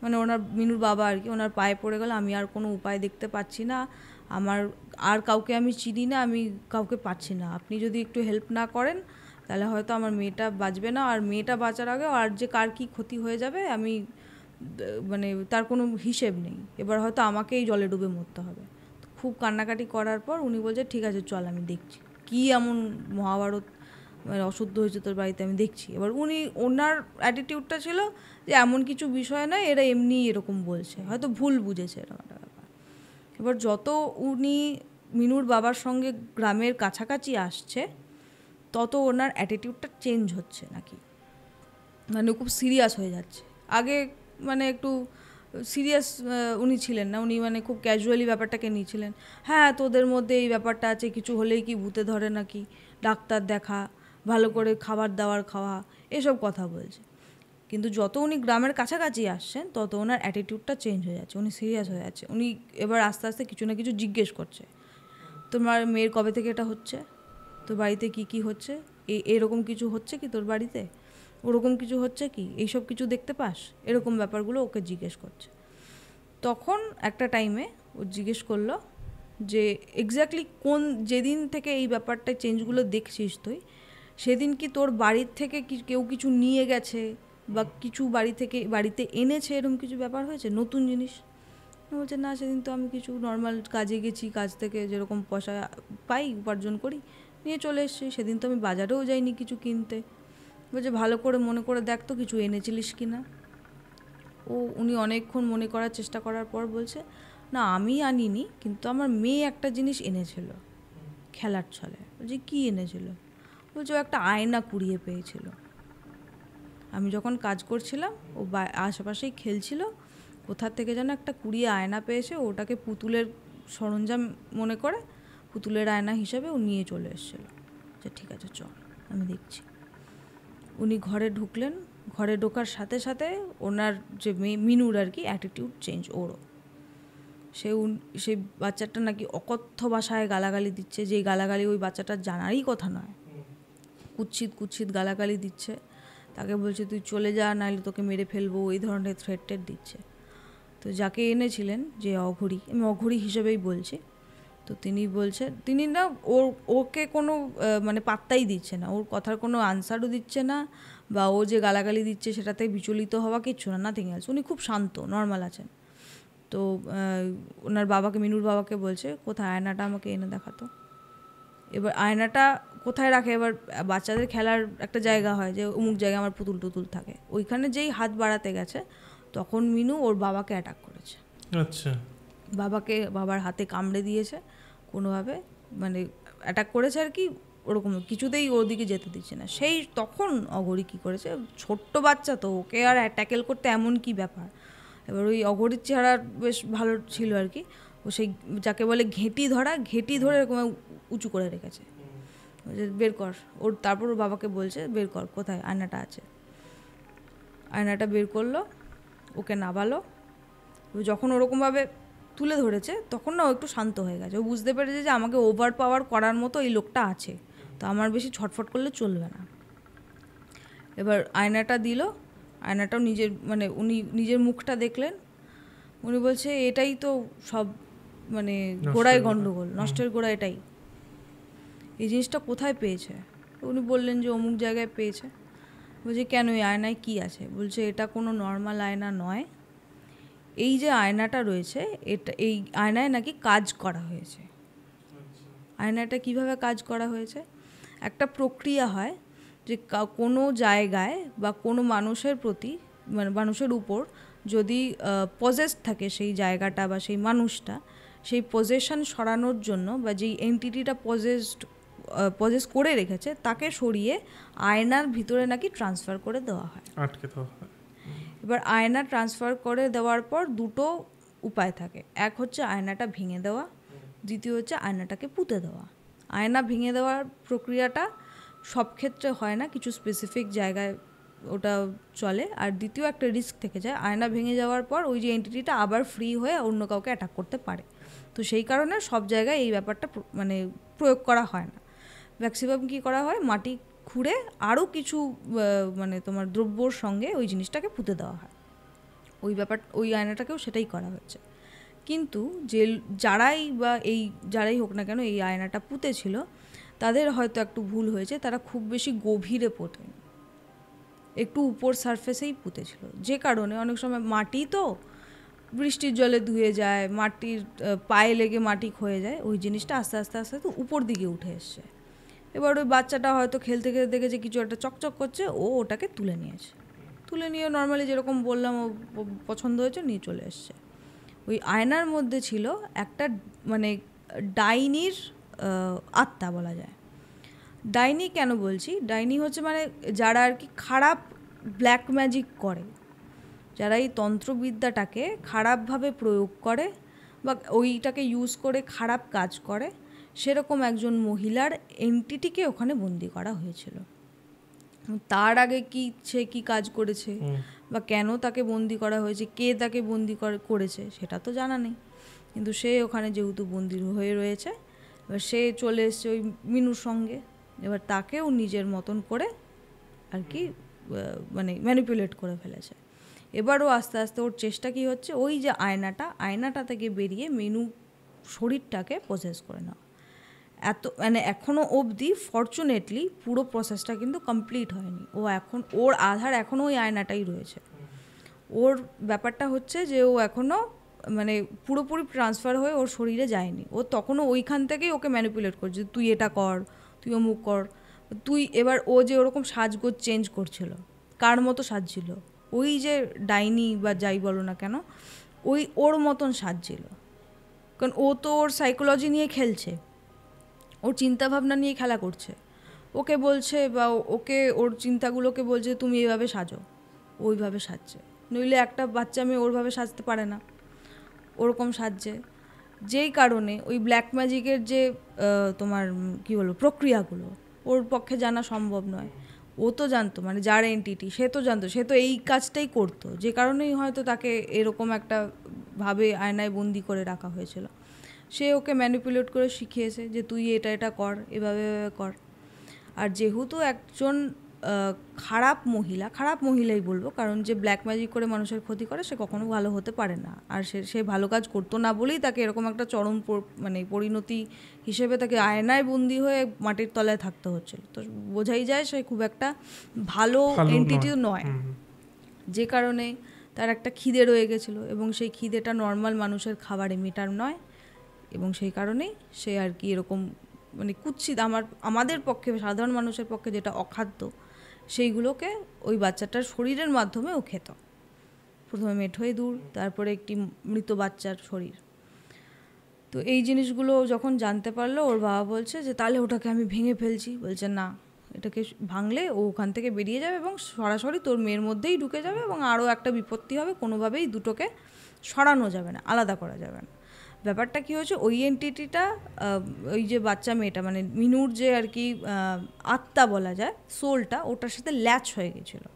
মানে ওনার মিনুর বাবা আর কি ওনার পায়ে পড়ে গেল, আমি আর কোনো উপায় দেখতে পাচ্ছি না, আমার আর কাউকে আমি চিনি না, আমি কাউকে পাচ্ছি না, আপনি যদি একটু হেল্প না করেন তাহলে হয়তো আমার মেয়েটা বাঁচবে না, আর মেয়েটা বাঁচার আগে আর যে কার কী ক্ষতি হয়ে যাবে আমি মানে তার কোনো হিসেব নেই, এবার হয়তো আমাকেই জলে ডুবে মরতে হবে। খুব কান্নাকাটি করার পর উনি বলছে ঠিক আছে চল আমি দেখছি কী এমন মহাভারত মানে অশুদ্ধ হয়েছে তোর বাড়িতে, আমি দেখছি। এবার ওনার অ্যাটিটিউডটা ছিল যে এমন কিছু বিষয় নয়, এরা এমনি এরকম বলছে, হয়তো ভুল বুঝেছে এরকম একটা ব্যাপার। এবার যত উনি মিনুর বাবার সঙ্গে গ্রামের কাছাকাছি আসছে তত ওনার অ্যাটিটিউডটা চেঞ্জ হচ্ছে নাকি, মানে খুব সিরিয়াস হয়ে যাচ্ছে। আগে মানে একটু সিরিয়াস উনি ছিলেন না, উনি মানে খুব ক্যাজুয়ালি ব্যাপারটাকে নিয়েছিলেন। হ্যাঁ তোদের মধ্যে এই ব্যাপারটা আছে, কিছু হলেই কি ভূতে ধরে নাকি, ডাক্তার দেখা, ভালো করে খাবার দাবার খাওয়া, এসব কথা বলছে। কিন্তু যত উনি গ্রামের কাছাকাছি আসছেন তত ওনার অ্যাটিটিউডটা চেঞ্জ হয়ে যাচ্ছে, উনি সিরিয়াস হয়ে যাচ্ছে। উনি এবার আস্তে আস্তে কিছু না কিছু জিজ্ঞেস করছে, তোমার মেয়ের কবে থেকে এটা হচ্ছে, তোর বাড়িতে কি কি হচ্ছে, এরকম কিছু হচ্ছে কি তোর বাড়িতে, ওরকম কিছু হচ্ছে কি, এইসব কিছু দেখতে পাস, এরকম ব্যাপারগুলো ওকে জিজ্ঞেস করছে। তখন একটা টাইমে ও জিজ্ঞেস করলো যে এক্স্যাক্টলি যেদিন থেকে এই ব্যাপারটা চেঞ্জগুলো দেখছিস তুই, সেদিন কি তোর বাড়ির থেকে কেউ কিছু নিয়ে গেছে বা কিছু বাড়িতে এনেছে, এরকম কিছু ব্যাপার হয়েছে নতুন জিনিস? বলছে না, সেদিন তো আমি কিছু নর্মাল কাজে গেছি, কাজ থেকে যেরকম পয়সা পাই উপার্জন করি নিয়ে চলে এসেছি, সেদিন তো আমি বাজারেও যাইনি কিছু কিনতে। বলছে ভালো করে মনে করে দেখ তো কিছু এনেছিলিস কি না। উনি অনেকক্ষণ মনে করার চেষ্টা করার পর বলছে না আমি আনিনি, কিন্তু আমার মেয়ে একটা জিনিস এনেছিল খেলার ছলে। বলছে কী এনেছিল? বলছে ও একটা আয়না কুড়িয়ে পেয়েছিল, আমি যখন কাজ করছিলাম ও আশেপাশেই খেলছিল, কোথার থেকে যেন একটা কুড়িয়ে আয়না পেয়েছে, ওটাকে পুতুলের সরঞ্জাম মনে করে পুতুলের আয়না হিসেবে ও নিয়ে চলে এসেছিল। যে ঠিক আছে চল আমি দেখছি। উনি ঘরে ঢুকলেন, ঘরে ঢোকার সাথে সাথে ওনার যে মিনুর আর কি অ্যাটিটিউড চেঞ্জ ওরও। সেই বাচ্চাটা নাকি অকথ্য ভাষায় গালাগালি দিচ্ছে, যেই গালাগালি ওই বাচ্চাটার জানারই কথা নয়, কুৎসিত গালাগালি দিচ্ছে, তাকে বলছে তুই চলে যা নাহলে তোকে মেরে ফেলবো, এই ধরনের থ্রেট দিচ্ছে। তো যাকে এনেছিলেন যে অঘড়ি, আমি অঘড়ি হিসেবেই বলছি, তো তিনি না ওকে কোনো মানে পাত্তাই দিচ্ছে না, ওর কথার কোনো আনসারও দিচ্ছে না, বা ও যে গালাগালি দিচ্ছে সেটাতে বিচলিত হওয়া কিচ্ছু না, নাথিং এলস। উনি খুব শান্ত নর্মাল আছেন। তো ওনার বাবাকে, মিনুর বাবাকে বলছে কোথায় আয়নাটা আমাকে এনে দেখাতো। এবার আয়নাটা কোথায় রাখে, এবার বাচ্চাদের খেলার একটা জায়গা হয় যে অমুক জায়গায় আমার পুতুল টুতুল থাকে, ওইখানে যেই হাত বাড়াতে গেছে তখন মিনু ওর বাবাকে অ্যাটাক করেছে।
আচ্ছা,
বাবার হাতে কামড়ে দিয়েছে কোনোভাবে, মানে অ্যাটাক করেছে আর কি, ওরকম কিছুতেই ওর দিকে যেতে দিচ্ছে না। সেই তখন অঘড়ি কী করেছে, ছোট্ট বাচ্চা তো, ওকে আর ট্যাকেল করতে এমন কি ব্যাপার। এবার ওই অঘড়ির চেহারা বেশ ভালো ছিল আর কি, ও সেই যাকে বলে ঘেঁটি ধরে এরকম উঁচু করে রেখেছে, বের কর ওর। তারপর ওর বাবাকে বলছে বের কর কোথায় আয়নাটা আছে। আয়নাটা বের করলো, ওকে নাবালো। যখন ওরকমভাবে তুলে ধরেছে তখন না ও একটু শান্ত হয়ে গেছে, ও বুঝতে পেরেছে যে আমাকে ওভার পাওয়ার করার মতো এই লোকটা আছে, তো আমার বেশি ছটফট করলে চলবে না। এবার আয়নাটা দিল, আয়নাটাও উনি নিজের মুখটা দেখলেন, উনি বলছে এটাই তো সব মানে গোড়ায় গণ্ডগোল, নষ্টের গোড়া এটাই। এই জিনিসটা কোথায় পেয়েছে? উনি বললেন যে অমুক জায়গায় পেয়েছে। বলছে কেন, এই আয়নায় কী আছে? বলছে এটা কোনো নর্মাল আয়না নয়, এই যে আয়নাটা রয়েছে এই আয়নায় নাকি কাজ করা হয়েছে। আয়নাটা কিভাবে কাজ করা হয়েছে, একটা প্রক্রিয়া হয় যে কোনো জায়গায় বা কোনো মানুষের প্রতি, মানে মানুষের উপর যদি পজেসড থাকে সেই জায়গাটা বা সেই মানুষটা, সেই পজেশন সরানোর জন্য বা যেই এন্টিটিটা পজেস করে রেখেছে তাকে সরিয়ে আয়নার ভিতরে নাকি ট্রান্সফার করে দেওয়া হয়,
আটকে দেওয়া হয়।
এবার আয়না ট্রান্সফার করে দেওয়ার পর দুটো উপায় থাকে, এক হচ্ছে আয়নাটা ভেঙে দেওয়া, দ্বিতীয় হচ্ছে আয়নাটাকে পুঁতে দেওয়া। আয়না ভেঙে দেওয়ার প্রক্রিয়াটা সব ক্ষেত্রে হয় না, কিছু স্পেসিফিক জায়গায় ওটা চলে। আর দ্বিতীয় একটা রিস্ক থেকে যায়, আয়না ভেঙে যাওয়ার পর ওই যে এন্টিটিটা আবার ফ্রি হয়ে অন্য কাউকে অ্যাটাক করতে পারে। তো সেই কারণে সব জায়গায় এই ব্যাপারটা মানে প্রয়োগ করা হয় না। ম্যাক্সিমাম কী করা হয়, মাটি খুঁড়ে আরও কিছু মানে তোমার দ্রব্যর সঙ্গে ওই জিনিসটাকে পুঁতে দেওয়া হয়। ওই আয়নাটাকেও সেটাই করা হচ্ছে। কিন্তু যে যারাই হোক না কেন এই আয়নাটা পুঁতেছিল, তাদের হয়তো একটু ভুল হয়েছে, তারা খুব বেশি গভীরে পোঁতেনি, একটু উপর সারফেসেই পুঁতেছিল, যে কারণে অনেক সময় মাটি তো বৃষ্টির জলে ধুয়ে যায়, মাটির পায়ে লেগে মাটি ক্ষয়ে যায়, ওই জিনিসটা আস্তে আস্তে আস্তে আস্তে উপর দিকে উঠে এসছে। এবার ওই বাচ্চাটা হয়তো খেলতে খেলতে দেখেছে কিছু একটা চকচক করছে, ওটাকে তুলে নিয়েছে, তুলে নিয়ে নর্মালি যেরকম বললাম ও পছন্দ হয়েছে নিয়ে চলে এসছে। ওই আয়নার মধ্যে ছিল একটা মানে ডাইনির আত্মা বলা যায়। ডাইনি কেন বলছি, ডাইনি হচ্ছে মানে যারা আর কি খারাপ ব্ল্যাক ম্যাজিক করে, যারা এই তন্ত্রবিদ্যাটাকে খারাপভাবে প্রয়োগ করে বা ওইটাকে ইউজ করে খারাপ কাজ করে, সেরকম একজন মহিলার এন্টিটিকে ওখানে বন্দি করা হয়েছিল। তার আগে সে কি কাজ করেছে বা কেন তাকে বন্দি করা হয়েছে, কে তাকে বন্দি করেছে সেটা তো জানা নেই। কিন্তু সে ওখানে যেহেতু বন্দি হয়ে রয়েছে, এবার সে চলে এসছে ওই মিনুর সঙ্গে, এবার তাকেও নিজের মতন করে আর কি মানে ম্যানিপুলেট করে ফেলেছে। এবারও আস্তে আস্তে ওর চেষ্টা কি হচ্ছে, ওই যে আয়নাটা থেকে বেরিয়ে মিনু শরীরটাকে প্রসেস করে নেওয়া। মানে এখনও অবধি ফরচুনেটলি পুরো প্রসেসটা কিন্তু কমপ্লিট হয়নি। ওর আধার এখনও ওই আয়নাটাই রয়েছে। ওর ব্যাপারটা হচ্ছে যে ও এখনও মানে পুরোপুরি ট্রান্সফার হয়ে ওর শরীরে যায়নি। ও তখনও ওইখান থেকেই ওকে ম্যানিপুলেট করছে, তুই এটা কর, তুই অমুক কর, তুই। এবার ও যে ওরকম সাজগোজ চেঞ্জ করছিল, কার মতো সাজছিল, ওই যে ডাইনি বা যাই বলো না কেন, ওর মতন সাজছিল। কারণ ও তো ওর সাইকোলজি নিয়ে খেলছে, ওর চিন্তাভাবনা নিয়ে খেলা করছে। ওকে বলছে বা ওকে ওর চিন্তাগুলোকে বলছে তুমি এইভাবে সাজো, ওইভাবে সাজছে। নইলে একটা বাচ্চা মেয়ে ওরভাবে সাজতে পারে না, ওরকম সাজছে। যেই কারণে ওই ব্ল্যাক ম্যাজিকের যে তোমার কী বলবো প্রক্রিয়াগুলো ওর পক্ষে জানা সম্ভব নয়। ও তো জানতো, মানে যার এন্টিটি সে তো জানতো, সে তো এই কাজটাই করতো, যে কারণেই হয়তো তাকে এরকম একটা ভাবে আয়নায় বন্দি করে রাখা হয়েছিল। সে ওকে ম্যানিপুলেট করে শিখিয়েছে যে তুই এটা কর, এভাবে কর। আর যেহেতু একজন খারাপ মহিলাই বলবো, কারণ যে ব্ল্যাক ম্যাজিক করে মানুষের ক্ষতি করে সে কখনো ভালো হতে পারে না। আর সে ভালো কাজ করতো না বলেই তাকে এরকম একটা চরম মানে পরিণতি হিসেবে তাকে আয়নায় বন্দি হয়ে মাটির তলায় থাকতে হচ্ছিল। তো বোঝাই যায় সে খুব একটা ভালো এন্টিটি নয়, যে কারণে তার একটা খিদে রয়ে গেছিলো এবং সেই খিদেটা নর্মাল মানুষের খাবারে মেটার নয়, এবং সেই কারণেই সে আর কি এরকম মানে কুৎসিত আমাদের পক্ষে, সাধারণ মানুষের পক্ষে যেটা অখাদ্য, সেইগুলোকে ওই বাচ্চাটার শরীরের মাধ্যমে ও খেত। প্রথমে মেঠোয় দূর, তারপরে একটি মৃত বাচ্চার শরীর। তো এই জিনিসগুলো যখন জানতে পারলো, ওর বাবা বলছে যে তাহলে ওটাকে আমি ভেঙে ফেলছি। বলছে না, এটাকে ভাঙলে ও ওখান থেকে বেরিয়ে যাবে এবং সরাসরি তোর মেয়ের মধ্যেই ঢুকে যাবে এবং আরও একটা বিপত্তি হবে, কোনোভাবেই দুটোকে সরানো যাবে না, আলাদা করা যাবে না। ব্যাপারটা কী হয়েছে, ওই এন্টিটিটা ওই যে বাচ্চা মেয়েটা মানে মিনুর যে আর কি আত্মা বলা যায়, সোলটা, ওটার সাথে ল্যাচ হয়ে গেছিলো।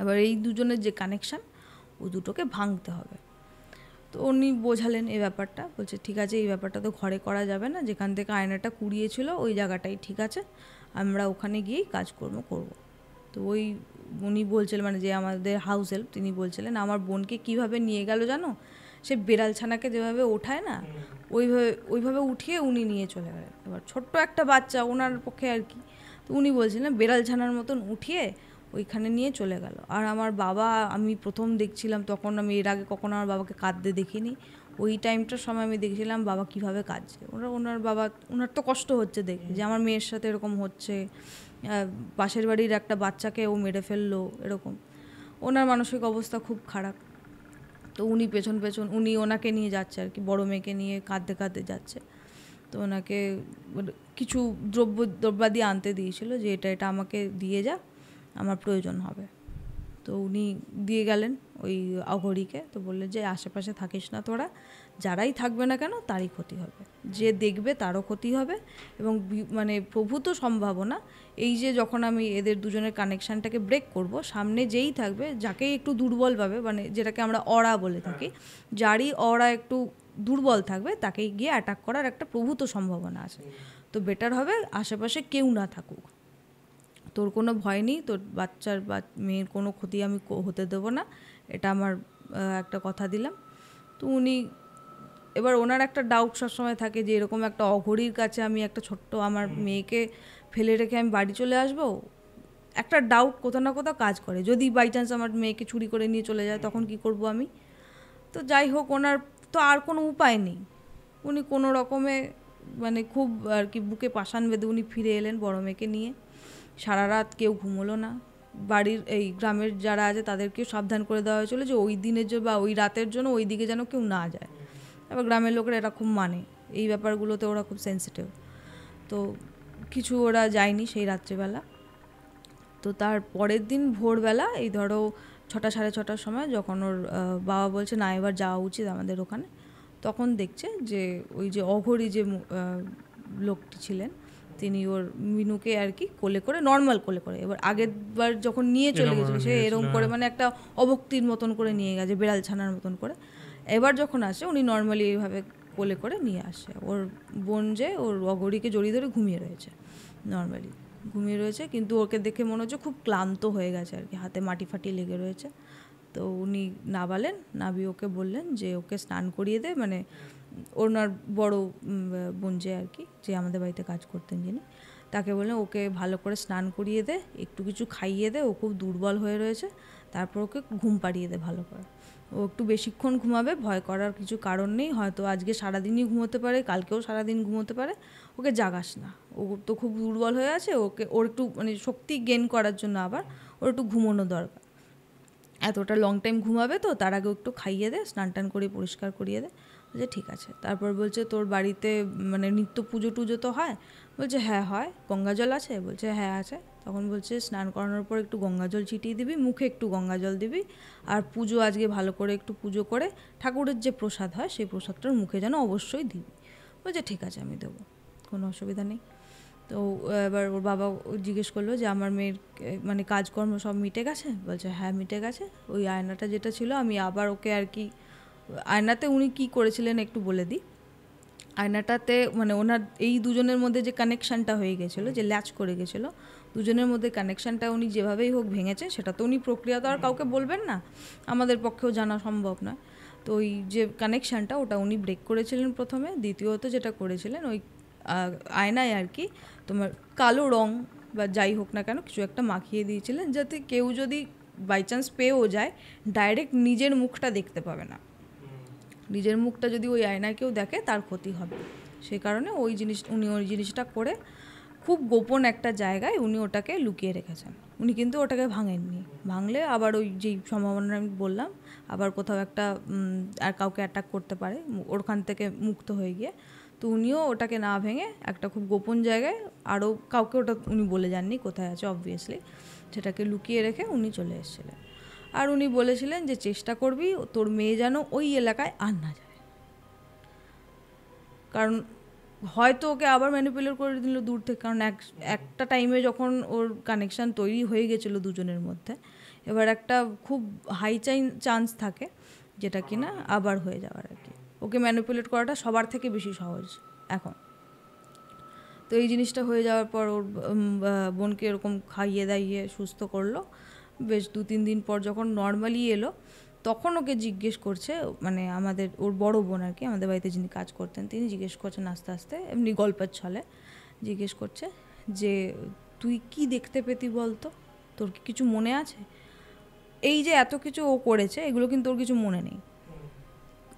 এবার এই দুজনের যে কানেকশান, ও দুটোকে ভাঙতে হবে। তো উনি বোঝালেন এই ব্যাপারটা, বলছে ঠিক আছে, এই ব্যাপারটা তো ঘরে করা যাবে না, যেখান থেকে আয়নাটা কুড়িয়েছিল ওই জায়গাটাই ঠিক আছে, আমরা ওখানে গিয়েই কাজকর্ম করব। তো উনি বলছিলেন, মানে যে আমাদের হাউস হেল্প, তিনি বলছিলেন আমার বোনকে কীভাবে নিয়ে গেল জানো, সে বেড়াল ছানাকে যেভাবে ওঠায় না, ওইভাবে উঠিয়ে উনি নিয়ে চলে গেলেন। এবার ছোট্ট একটা বাচ্চা ওনার পক্ষে আর কি, তো উনি বলছিলেন বেড়াল ছানার মতন উঠিয়ে ওইখানে নিয়ে চলে গেল। আর আমার বাবা, আমি প্রথম দেখছিলাম তখন, আমি এর আগে কখনো আমার বাবাকে কাঁদতে দেখিনি, ওই টাইমটার সময় আমি দেখছিলাম বাবা কিভাবে কাঁদছে। ওনার তো কষ্ট হচ্ছে দেখে যে আমার মেয়ের সাথে এরকম হচ্ছে, পাশের বাড়ির একটা বাচ্চাকে ও মেরে ফেললো, এরকম ওনার মানসিক অবস্থা খুব খারাপ। তো উনি পেছন উনি ওনাকে নিয়ে যাচ্ছে আর কি, বড় মেয়েকে নিয়ে কাঁদতে কাঁদতে যাচ্ছে। তো ওনাকে কিছু দ্রব্যাদি আনতে দিয়েছিল যে এটা আমাকে দিয়ে যা, আমার প্রয়োজন হবে। তো উনি দিয়ে গেলেন ওই অঘরীকে। তো বললেন যে আশেপাশে থাকিস না তোরা, যারাই থাকবে না কেন তারই ক্ষতি হবে, যে দেখবে তারও ক্ষতি হবে। এবং মানে প্রভূত সম্ভাবনা এই যে যখন আমি এদের দুজনের কানেকশানটাকে ব্রেক করব, সামনে যেই থাকবে, যাকেই একটু দুর্বল পাবে, মানে যেটাকে আমরা অরা বলে থাকি, যারই অরা একটু দুর্বল থাকবে তাকেই গিয়ে অ্যাটাক করার একটা প্রভূত সম্ভাবনা আছে। তো বেটার হবে আশেপাশে কেউ না থাকুক, তোর কোনো ভয় নেই, তোর বাচ্চার বা মেয়ের কোনো ক্ষতি আমি হতে দেবো না, এটা আমার একটা কথা দিলাম। তো উনি, এবার ওনার একটা ডাউট সবসময় থাকে যে এরকম একটা অঘরীর কাছে আমি একটা ছোট্ট আমার মেয়েকে ফেলে রেখে আমি বাড়ি চলে আসবো, একটা ডাউট কোথাও না কোথাও কাজ করে। যদি বাই চান্স আমার মেয়েকে চুরি করে নিয়ে চলে যায় তখন কি করব আমি? তো যাই হোক, ওনার তো আর কোনো উপায় নেই, উনি কোনো রকমে মানে খুব আর কি বুকে পাষাণ বেঁধে উনি ফিরে এলেন বড় মেয়েকে নিয়ে। সারা রাত কেউ ঘুমোলো না, বাড়ির এই গ্রামের যারা আছে তাদেরকেও সাবধান করে দেওয়া হয়েছিল যে ওই দিনের জন্য বা ওই রাতের জন্য ওই দিকে যেন কেউ না যায়। এবার গ্রামের লোকেরা এরা খুব মানে এই ব্যাপারগুলোতে, ওরা খুব সেন্সিটিভ। তো কিছু ওরা যায়নি সেই রাত্রিবেলা। তো তার পরের দিন ভোরবেলা, এই ধরো 6টা সাড়ে 6টার সময়, যখন ওর বাবা বলছে না এবার যাওয়া উচিত আমাদের ওখানে, তখন দেখছে যে ওই যে অঘরী যে লোকটি ছিলেন তিনি ওর মিনুকে আর কি কোলে করে, নর্মাল কোলে করে, এবার আগের বার যখন নিয়ে চলে গেছিল সে এরকম করে মানে একটা অভক্তির মতন করে নিয়ে গেছে, বেড়াল ছানার মতন করে। এবার যখন আসে উনি নর্মালি এইভাবে কোলে করে নিয়ে আসে। ওর বোন যে ওর অঘরীকে জড়িয়ে ধরে ঘুমিয়ে রয়েছে, নর্মালি ঘুমিয়ে রয়েছে, কিন্তু ওকে দেখে মনে হচ্ছে খুব ক্লান্ত হয়ে গেছে আর কি, হাতে মাটি ফাটি লেগে রয়েছে। তো উনি নাবালেন, নাবি ওকে বললেন যে ওকে স্নান করিয়ে দে, মানে ওনার বড় বোন যে আর কি, যে আমাদের বাড়িতে কাজ করতেন যিনি, তাকে বললেন ওকে ভালো করে স্নান করিয়ে দে, একটু কিছু খাইয়ে দে, ও খুব দুর্বল হয়ে রয়েছে, তারপর ওকে ঘুম পাড়িয়ে দে ভালো করে, ও একটু বেশিক্ষণ ঘুমাবে, ভয় করার কিছু কারণ নেই, হয়তো আজকে সারাদিনই ঘুমোতে পারে, কালকেও সারাদিন ঘুমোতে পারে, ওকে জাগাস না, ও তো খুব দুর্বল হয়ে আছে, ওর একটু মানে শক্তি গেইন করার জন্য আবার ওর একটু ঘুমোনো দরকার, এতটা লং টাইম ঘুমাবে তো, তার আগে একটু খাইয়ে দে, স্নান টান করে পরিষ্কার করিয়ে দে। বলছে ঠিক আছে। তারপর বলছে তোর বাড়িতে মানে নিত্য পুজো টুজো তো হয়? বলছে হ্যাঁ হয়। গঙ্গা জল আছে? বলছে হ্যাঁ আছে। তখন বলছে স্নান করানোর পর একটু গঙ্গা জল ছিটিয়ে দিবি, মুখে একটু গঙ্গা জল দিবি, আর পুজো আজকে ভালো করে একটু পুজো করে ঠাকুরের যে প্রসাদ হয় সেই প্রসাদটার মুখে যেন অবশ্যই দিবি। বলছে ঠিক আছে আমি দেবো, কোনো অসুবিধা নেই। তো এবার ওর বাবা জিজ্ঞেস করলো যে আমার মেয়ের মানে কাজকর্ম সব মিটে গেছে? বলছে হ্যাঁ মিটে গেছে। ওই আয়নাটা যেটা ছিল আমি আবার ওকে আর কি, আয়নাতে উনি কী করেছিলেন একটু বলে দিই। আয়নাটাতে মানে ওনার এই দুজনের মধ্যে যে কানেকশানটা হয়ে গেছিলো, যে ল্যাচ করে গেছিলো দুজনের মধ্যে, কানেকশানটা উনি যেভাবেই হোক ভেঙেছে, সেটা তো উনি প্রক্রিয়া তো আর কাউকে বলবেন না, আমাদের পক্ষেও জানা সম্ভব নয়। তো ওই যে কানেকশানটা ওটা উনি ব্রেক করেছিলেন প্রথমে, দ্বিতীয়ত যেটা করেছিলেন ওই আয়নায় আর কি তোমার কালো রং বা যাই হোক না কেন কিছু একটা মাখিয়ে দিয়েছিলেন, যাতে কেউ যদি বাই চান্স পেয়েও যায় ডাইরেক্ট নিজের মুখটা দেখতে পাবে না, নিজের মুখটা যদি ওই আয়নায় কেউ দেখে তার ক্ষতি হবে। সে কারণে উনি ওই জিনিসটা করে খুব গোপন একটা জায়গায় উনি ওটাকে লুকিয়ে রেখেছেন। উনি কিন্তু ওটাকে ভাঙেননি, ভাঙলে আবার ওই যেই সম্ভাবনা আমি বললাম, আবার কোথাও একটা আর কাউকে অ্যাটাক করতে পারে ওখান থেকে মুক্ত হয়ে গিয়ে। তো উনিও ওটাকে না ভেঙে একটা খুব গোপন জায়গায়, আরও কাউকে ওটা উনি বলে যাননি কোথায় আছে অবভিয়াসলি, সেটাকে লুকিয়ে রেখে উনি চলে এসেছিলেন। আর উনি বলেছিলেন যে চেষ্টা করবি তোর মেয়ে যেন ওই এলাকায় আর না যায়, কারণ হয়তো ওকে আবার ম্যানিপুলেট করে দিল দূর থেকে, কারণ একটা টাইমে যখন ওর কানেকশান তৈরি হয়ে গেছিলো দুজনের মধ্যে, এবার একটা খুব হাই চান্স থাকে যেটা কিনা আবার হয়ে যাওয়ার আর কি। ওকে ম্যানিপুলেট করাটা সবার থেকে বেশি সহজ এখন। তো এই জিনিসটা হয়ে যাওয়ার পর ওর বোনকে এরকম খাইয়ে দাইয়ে সুস্থ করলো। বেশ 2-3 দিন পর যখন নর্মালি এলো, তখন ওকে জিজ্ঞেস করছে, মানে আমাদের ওর বড় বোন আর কি, আমাদের বাড়িতে যিনি কাজ করতেন তিনি জিজ্ঞেস করছেন আস্তে আস্তে, এমনি গল্পের ছলে জিজ্ঞেস করছে যে তুই কি দেখতে পেতি বলতো? তোর কি কিছু মনে আছে? এই যে এত কিছু ও করেছে, এগুলো কিন্তু ওর কিছু মনে নেই।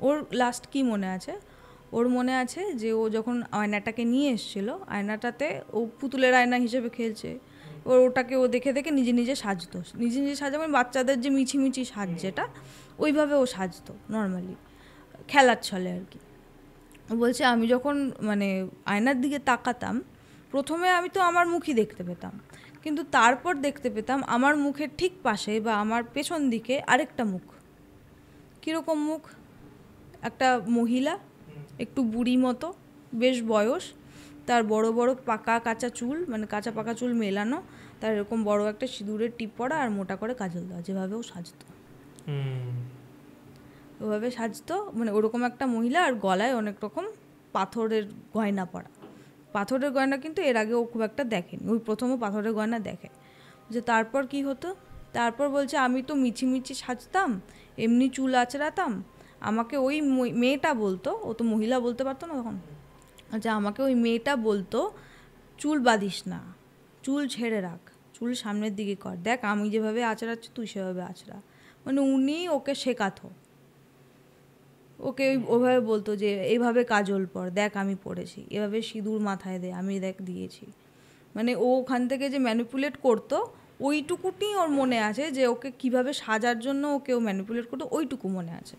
ওর লাস্ট কি মনে আছে? ওর মনে আছে যে ও যখন আয়নাটাকে নিয়ে এসেছিল, আয়নাটাতে ও পুতুলের আয়না হিসেবে খেলছে, ওটাকে ও দেখে দেখে নিজে নিজে সাজতো। নিজে নিজে সাজা মানে বাচ্চাদের যে মিছিমিছি সাজ, যেটা ওইভাবে ও সাজতো নর্মালি, খেলার ছলে আর কি। ও বলছে আমি যখন মানে আয়নার দিকে তাকাতাম, প্রথমে আমি তো আমার মুখই দেখতে পেতাম, কিন্তু তারপর দেখতে পেতাম আমার মুখের ঠিক পাশে বা আমার পেছন দিকে আরেকটা মুখ। কীরকম মুখ? একটা মহিলা, একটু বুড়ি মতো, বেশ বয়স, তার বড় বড় পাকা কাঁচা চুল, মানে কাঁচা পাকা চুল মেলানো, তার এরকম বড় একটা সিঁদুরের টিপ পরা আর মোটা করে কাজল দেওয়া, যেভাবে ও সাজতো ওভাবে সাজতো। মানে ওরকম একটা মহিলা, আর গলায় অনেক রকম পাথরের গয়না পরা। পাথরের গয়না কিন্তু এর আগে ও খুব একটা দেখেনি, ওই প্রথমও পাথরের গয়না দেখে। যে তারপর কি হতো? তারপর বলছে আমি তো মিছিমিছি সাজতাম, এমনি চুল আঁচড়াতাম, আমাকে ওই মেয়েটা বলতো, ও তো মহিলা বলতে পারতো না তখন, আচ্ছা আমাকে ওই মেয়েটা বলতো চুল বাঁধিস না, চুল ছেড়ে রাখ, চুল সামনের দিকে কর, দেখ আমি যেভাবে আঁচড়াচ্ছি তুই সেভাবে আঁচড়া। মানে উনি ওকে শেখাতো, ওকে ওভাবে বলতো যে এইভাবে কাজল পর, দেখ আমি পড়েছি, এভাবে সিঁদুর মাথায় দে, আমি দেখ দিয়েছি। মানে ও ওখান থেকে যে ম্যানিপুলেট করতো, ওইটুকুটি ওর মনে আছে, যে ওকে কিভাবে সাজার জন্য ওকে ও ম্যানিপুলেট করতো, ওইটুকু মনে আছে।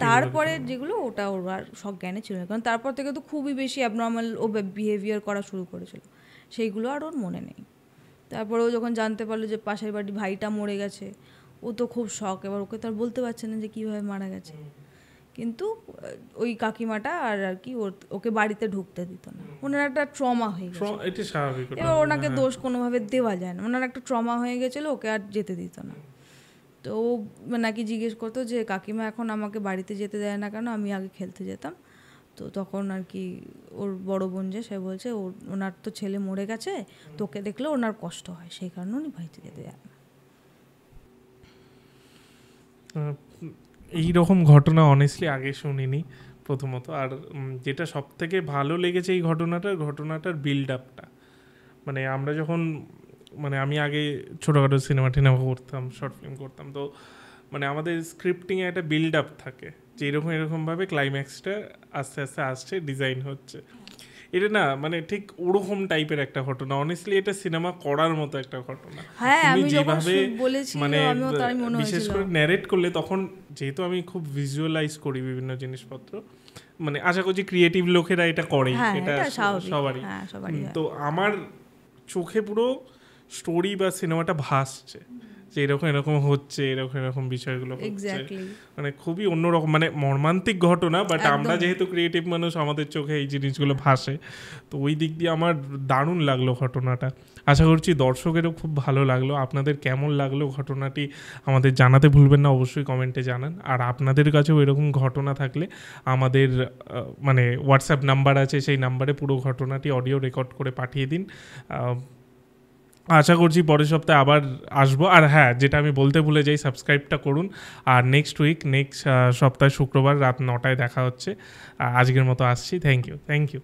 তারপরে যেগুলো ওটা ওর আর সজ্ঞানে ছিল না, কারণ তারপর থেকে তো খুবই বেশি অ্যাবনর্মাল ও বিহেভিয়ার করা শুরু করেছিল, সেইগুলো আর ওর মনে নেই। তারপরে ও যখন জানতে পারলো যে পাশের বাড়ির ভাইটা মরে গেছে, ও তো খুব শখ, এবার ওকে তো আর বলতে পারছে না যে কীভাবে মারা গেছে। কিন্তু ওই কাকিমাটা আর কি ওকে বাড়িতে ঢুকতে দিত না, ওনার একটা ট্রমা হয়ে গেছে। এবার ওনাকে দোষ কোনোভাবে দেওয়া যায় না, ওনার একটা ট্রমা হয়ে গেছিলো, ওকে আর যেতে দিত না। তো ও নাকি জিজ্ঞেস করতো যে কাকিমা এখন আমাকে বাড়িতে যেতে দেয় না কেন, আমি আগে খেলতে যেতাম। তো তখন আর কি ওর বড় বোন যে সে বলছে ওনার তো ছেলে মরে গেছে, তোকে দেখলে ওনার কষ্ট হয়, সেই কারণে উনি বাড়িতে যেতে যায় না।
এই রকম ঘটনা অনেস্টলি আগে শুনিনি প্রথমত। আর যেটা সব থেকে ভালো লেগেছে এই ঘটনাটার বিল্ড আপটা, মানে আমরা যখন মানে আমি আগে ছোটোখাটো সিনেমা করতাম, শর্ট ফিল্ম করতাম, তো মানে আমাদের স্ক্রিপ্টিংয়ে একটা বিল্ড আপ থাকে যে এরকমভাবে ক্লাইম্যাক্সটা আস্তে আস্তে আসছে, ডিজাইন হচ্ছে। এটা না মানে ঠিক ওরকম টাইপের একটা ঘটনা, অনেস্টলি এটা সিনেমা করার মতো একটা ঘটনা। তুমি যেভাবে মানে বিশেষ করে ন্যারেট করলে, তখন যেহেতু আমি খুব ভিজুয়ালাইজ করি বিভিন্ন জিনিসপত্র, মানে আশা করছি ক্রিয়েটিভ লোকেরা এটা করে, এটা সবারই। তো আমার চোখে পুরো স্টোরি বা সিনেমাটা ভাসছে যে এরকম হচ্ছে, এরকম বিষয়গুলো হচ্ছে, মানে খুবই অন্যরকম, মানে মর্মান্তিক ঘটনা, বাট আমরা যেহেতু ক্রিয়েটিভ মানুষ আমাদের চোখে এই জিনিসগুলো ভাসে। তো ওই দিক দিয়ে আমার দারুণ লাগলো ঘটনাটা, আশা করছি দর্শকেরও খুব ভালো লাগলো। আপনাদের কেমন লাগলো ঘটনাটি আমাদের জানাতে ভুলবেন না, অবশ্যই কমেন্টে জানান। আর আপনাদের কাছেও এরকম ঘটনা থাকলে আমাদের মানে হোয়াটসঅ্যাপ নাম্বার আছে, সেই নাম্বারে পুরো ঘটনাটি অডিও রেকর্ড করে পাঠিয়ে দিন। আশা করছি পরের সপ্তাহে আবার আসবো। আর হ্যাঁ, যেটা আমি বলতে ভুলে যাই, সাবস্ক্রাইবটা করুন। আর নেক্সট সপ্তাহে শুক্রবার রাত 9টায় দেখা হচ্ছে। আজকের মতো আসছি। Thank you.